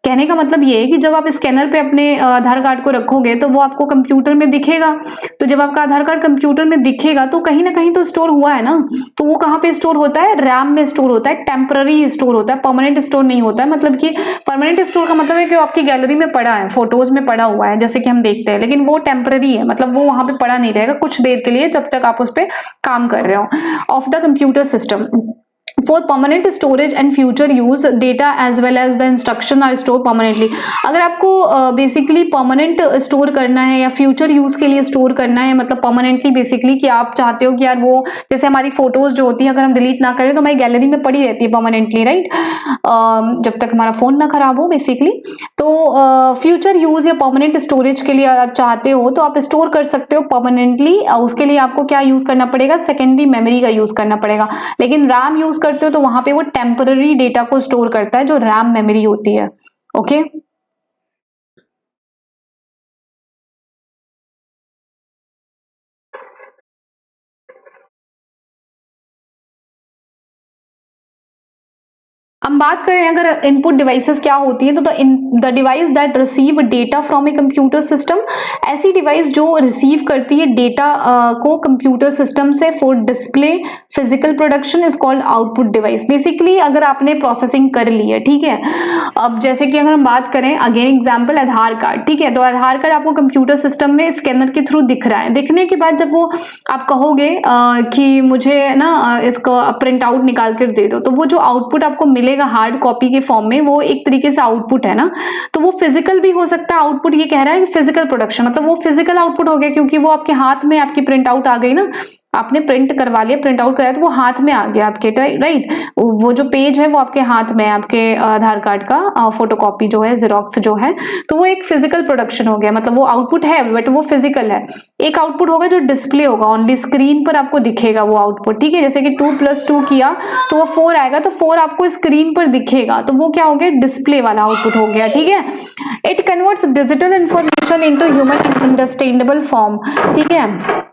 कहने का मतलब ये है कि जब आप स्कैनर पे अपने आधार कार्ड को रखोगे तो वो आपको कंप्यूटर में दिखेगा। तो जब आपका आधार कार्ड कंप्यूटर में दिखेगा तो कहीं ना कहीं तो स्टोर हुआ है ना। तो वो कहाँ पे स्टोर होता है? रैम में स्टोर होता है, टेम्पररी स्टोर होता है, परमानेंट स्टोर नहीं होता है। मतलब कि परमानेंट स्टोर का मतलब है कि आपकी गैलरी में पड़ा है, फोटोज में पड़ा हुआ है, जैसे कि हम देखते हैं, लेकिन वो टेम्पररी है, मतलब वो वहां पे पड़ा नहीं रहेगा, कुछ देर के लिए, जब तक आप उस पर काम कर रहे हो। Of the computer system for permanent storage and future use data as well as the instruction are stored permanently। अगर आपको बेसिकली परमानेंट स्टोर करना है या फ्यूचर यूज के लिए स्टोर करना है, मतलब परमानेंटली बेसिकली कि आप चाहते हो कि यार वो जैसे हमारी फोटोज जो होती है अगर हम डिलीट ना करें तो हमारी गैलरी में पड़ी रहती है परमानेंटली, राइट, जब तक हमारा फोन ना खराब हो बेसिकली। तो फ्यूचर यूज या परमानेंट स्टोरेज के लिए आप चाहते हो तो आप स्टोर कर सकते हो परमानेंटली। उसके लिए आपको क्या यूज करना पड़ेगा? सेकेंडरी मेमोरी का यूज करना पड़ेगा। लेकिन रैम यूज करते हो तो वहां पे वो टेम्पररी डेटा को स्टोर करता है जो रैम मेमोरी होती है। ओके, हम बात करें अगर इनपुट डिवाइसेस क्या होती है तो the device that receive data from a computer system, ऐसी डिवाइस जो रिसीव करती है डेटा को कंप्यूटर सिस्टम से for display physical production is called output device. Basically अगर आपने प्रोसेसिंग कर ली है, ठीक है, अब जैसे कि अगर हम बात करें अगेन एग्जांपल आधार कार्ड, ठीक है, तो आधार कार्ड आपको कंप्यूटर सिस्टम में स्कैनर के थ्रू दिख रहा है। दिखने के बाद जब वो आप कहोगे कि मुझे ना इसका प्रिंट आउट निकाल कर दे दो, तो वो जो आउटपुट आपको मिलेगा हार्ड कॉपी के फॉर्म में, वो एक तरीके से आउटपुट है ना। तो वो फिजिकल भी हो सकता है आउटपुट, ये कह रहा है फिजिकल प्रोडक्शन, मतलब वो फिजिकल आउटपुट हो गया क्योंकि वो आपके हाथ में आपकी प्रिंट आउट आ गई ना, आपने प्रिंट करवा लिया, प्रिंट आउट कराया तो वो हाथ में आ गया आपके, राइट, वो जो पेज है वो आपके हाथ में है, आपके आधार कार्ड का फोटोकॉपी जो है, जेरोक्स जो है, तो वो एक फिजिकल प्रोडक्शन हो गया, मतलब वो आउटपुट है बट वो फिजिकल है। एक आउटपुट होगा जो डिस्प्ले होगा, ओनली स्क्रीन पर आपको दिखेगा वो आउटपुट, ठीक है, जैसे कि 2+2 किया तो वो 4 आएगा, तो 4 आपको स्क्रीन पर दिखेगा, तो वो क्या हो गया? डिस्प्ले वाला आउटपुट हो गया, ठीक है। It converts digital information into human understandable form, ठीक है।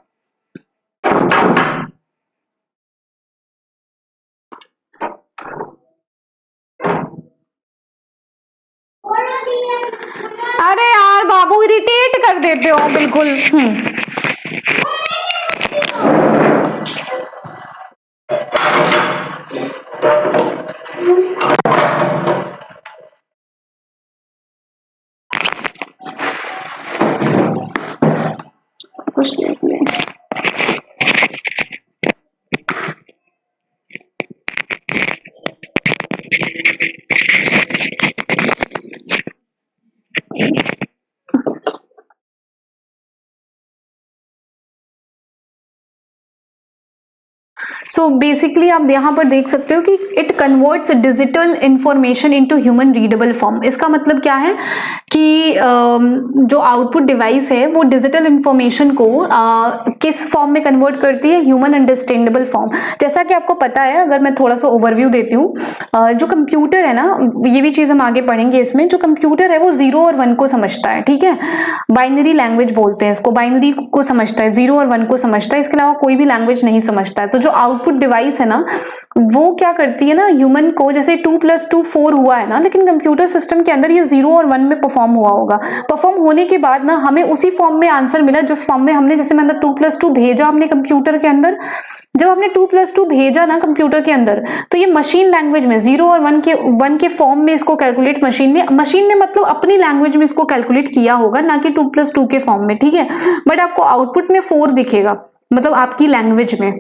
अरे यार बाबू इरिटेट कर देते हो बिल्कुल। कुछ देख ले। सो बेसिकली आप यहाँ पर देख सकते हो कि it converts digital information into human readable form. इसका मतलब क्या है कि जो आउटपुट डिवाइस है वो डिजिटल इंफॉर्मेशन को किस फॉर्म में कन्वर्ट करती है? Human understandable form. जैसा कि आपको पता है, अगर मैं थोड़ा सा ओवरव्यू देती हूँ, जो कंप्यूटर है ना, ये भी चीज हम आगे पढ़ेंगे इसमें, जो कंप्यूटर है वो 0 और 1 को समझता है, ठीक है, बाइनरी लैंग्वेज बोलते हैं इसको, बाइनरी को समझता है, 0 और 1 को समझता है, इसके अलावा कोई भी लैंग्वेज नहीं समझता है। तो जो आउटपुट डिवाइस है ना, वो क्या करती है ना, ह्यूमन को, जैसे 2+2 4 हुआ है ना, लेकिन कंप्यूटर सिस्टम के अंदर ये 0 और 1 में परफॉर्म हुआ होगा। परफॉर्म होने के बाद ना हमें उसी फॉर्म में आंसर मिला जिस फॉर्म में हमने, जैसे मैं 2+2 भेजा हमने कंप्यूटर के अंदर, जब हमने 2+2 भेजा ना कंप्यूटर के अंदर, तो ये मशीन लैंग्वेज में 0 और 1 के फॉर्म में इसको कैलकुलेट मशीन ने मतलब अपनी लैंग्वेज में इसको कैलकुलेट किया होगा, ना कि 2+2 के फॉर्म में, ठीक है। बट आपको आउटपुट में 4 दिखेगा, मतलब आपकी लैंग्वेज में,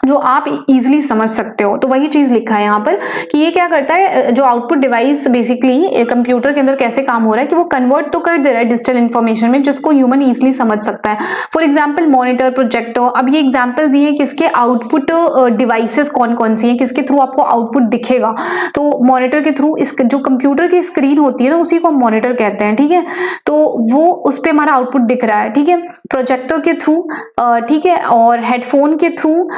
जो आप इजीली समझ सकते हो। तो वही चीज लिखा है यहाँ पर कि ये क्या करता है, जो आउटपुट डिवाइस बेसिकली कंप्यूटर के अंदर कैसे काम हो रहा है कि वो कन्वर्ट तो कर दे रहा है डिजिटल इंफॉर्मेशन में, जिसको ह्यूमन इजीली समझ सकता है। For example monitor, projector. अब ये एग्जांपल दिए किसके, आउटपुट डिवाइसेस कौन कौन सी हैं, किसके थ्रू आपको आउटपुट दिखेगा। तो मॉनिटर के थ्रू, जो कंप्यूटर की स्क्रीन होती है ना, उसी को हम मॉनिटर कहते हैं, ठीक है। तो वो उस पर हमारा आउटपुट दिख रहा है, ठीक है, प्रोजेक्टर के थ्रू, ठीक है, और हेडफोन के थ्रू,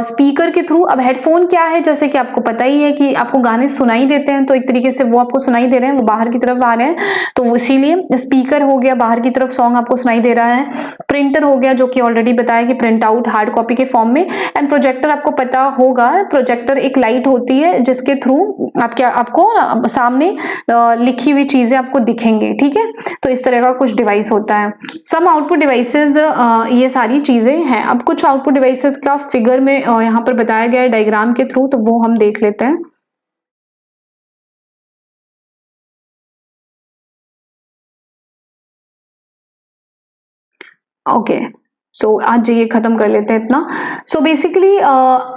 स्पीकर के थ्रू। अब हेडफोन क्या है, जैसे कि आपको पता ही है कि आपको गाने सुनाई देते हैं, तो एक तरीके से वो आपको सुनाई दे रहे हैं, वो बाहर की तरफ आ रहे हैं, तो इसीलिए स्पीकर हो गया, बाहर की तरफ सॉन्ग आपको सुनाई दे रहा है। प्रिंटर हो गया, जो कि ऑलरेडी बताया कि प्रिंट आउट हार्ड कॉपी के फॉर्म में। एंड प्रोजेक्टर आपको पता होगा, प्रोजेक्टर एक लाइट होती है जिसके थ्रू आपको सामने लिखी हुई चीजें आपको दिखेंगे, ठीक है। तो इस तरह का कुछ डिवाइस होता है। सम आउटपुट डिवाइसेस, ये सारी चीजें हैं। अब कुछ आउटपुट डिवाइसेस का फिगर में यहाँ पर बताया गया है डायग्राम के थ्रू, तो वो हम देख लेते हैं। ओके, सो आज ये खत्म कर लेते हैं इतना। सो बेसिकली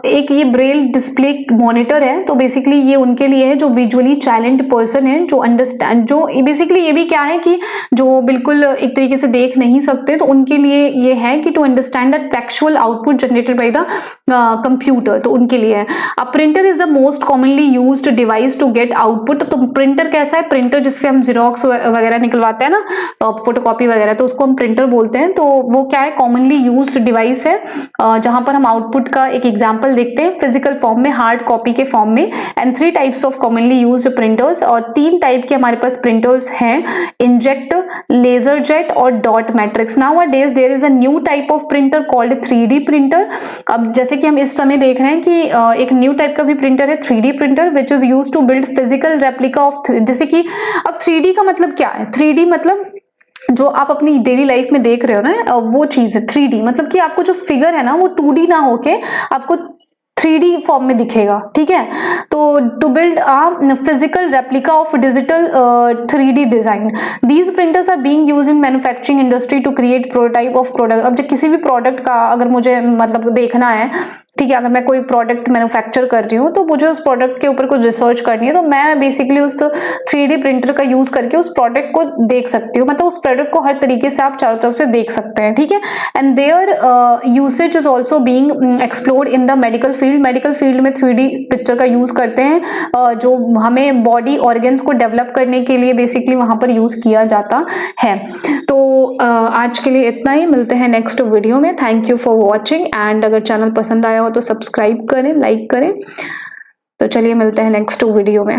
एक ये ब्रेल डिस्प्ले मॉनिटर है, तो बेसिकली ये उनके लिए है जो विजुअली चैलेंज्ड पर्सन है, जो अंडरस्टैंड, जो बेसिकली ये भी क्या है कि जो बिल्कुल एक तरीके से देख नहीं सकते, तो उनके लिए ये है कि to understand the textual output generated by the computer, तो उनके लिए है। A printer is the most commonly used device to get output. तो प्रिंटर कैसा है, प्रिंटर जिससे हम जीरोक्स वगैरह निकलवाते हैं ना, फोटोकॉपी वगैरह, तो उसको हम प्रिंटर बोलते हैं। तो वो क्या है, कॉमनली यूज्ड डिवाइस है, जहां पर हम आउटपुट का एक एग्जांपल देखते हैं, फिजिकल फॉर्म में, हार्ड कॉपी के फॉर्म में। And 3 types of commonly used printers, और 3 टाइप के हमारे पास प्रिंटर्स हैं, इंजेक्ट, लेजर जेट और dot matrix. Nowadays there is a new type of printer called 3D printer. अब जैसे कि हम इस समय देख रहे हैं कि एक न्यू टाइप का भी प्रिंटर है, 3D printer, which is used to build physical replica of, जैसे कि अब 3D का मतलब क्या है, 3D मतलब जो आप अपनी डेली लाइफ में देख रहे हो ना, वो चीज है 3D, मतलब कि आपको जो फिगर है ना वो 2D ना होके आपको 3D फॉर्म में दिखेगा, ठीक है। तो to build a physical replica of digital 3D design, these printers are being used in manufacturing industry to create prototype of product. अब जब किसी भी प्रोडक्ट का अगर मुझे मतलब देखना है, ठीक है, अगर मैं कोई प्रोडक्ट मैन्युफैक्चर कर रही हूँ, तो मुझे उस प्रोडक्ट के ऊपर कुछ रिसर्च करनी है, तो मैं बेसिकली उस 3D प्रिंटर का यूज करके उस प्रोडक्ट को देख सकती हूँ, मतलब उस प्रोडक्ट को हर तरीके से आप चारों तरफ से देख सकते हैं, ठीक है। And their usage is also being explored in the medical field. Medical field में 3D पिक्चर का यूज करते हैं, जो हमें बॉडी ऑर्गन्स को डेवलप करने के लिए बेसिकली वहां पर यूज किया जाता है। तो आज के लिए इतना ही, मिलते हैं नेक्स्ट वीडियो में। Thank you for watching, and अगर चैनल पसंद आया हो तो सब्सक्राइब करें, लाइक करें। तो चलिए मिलते हैं नेक्स्ट वीडियो में।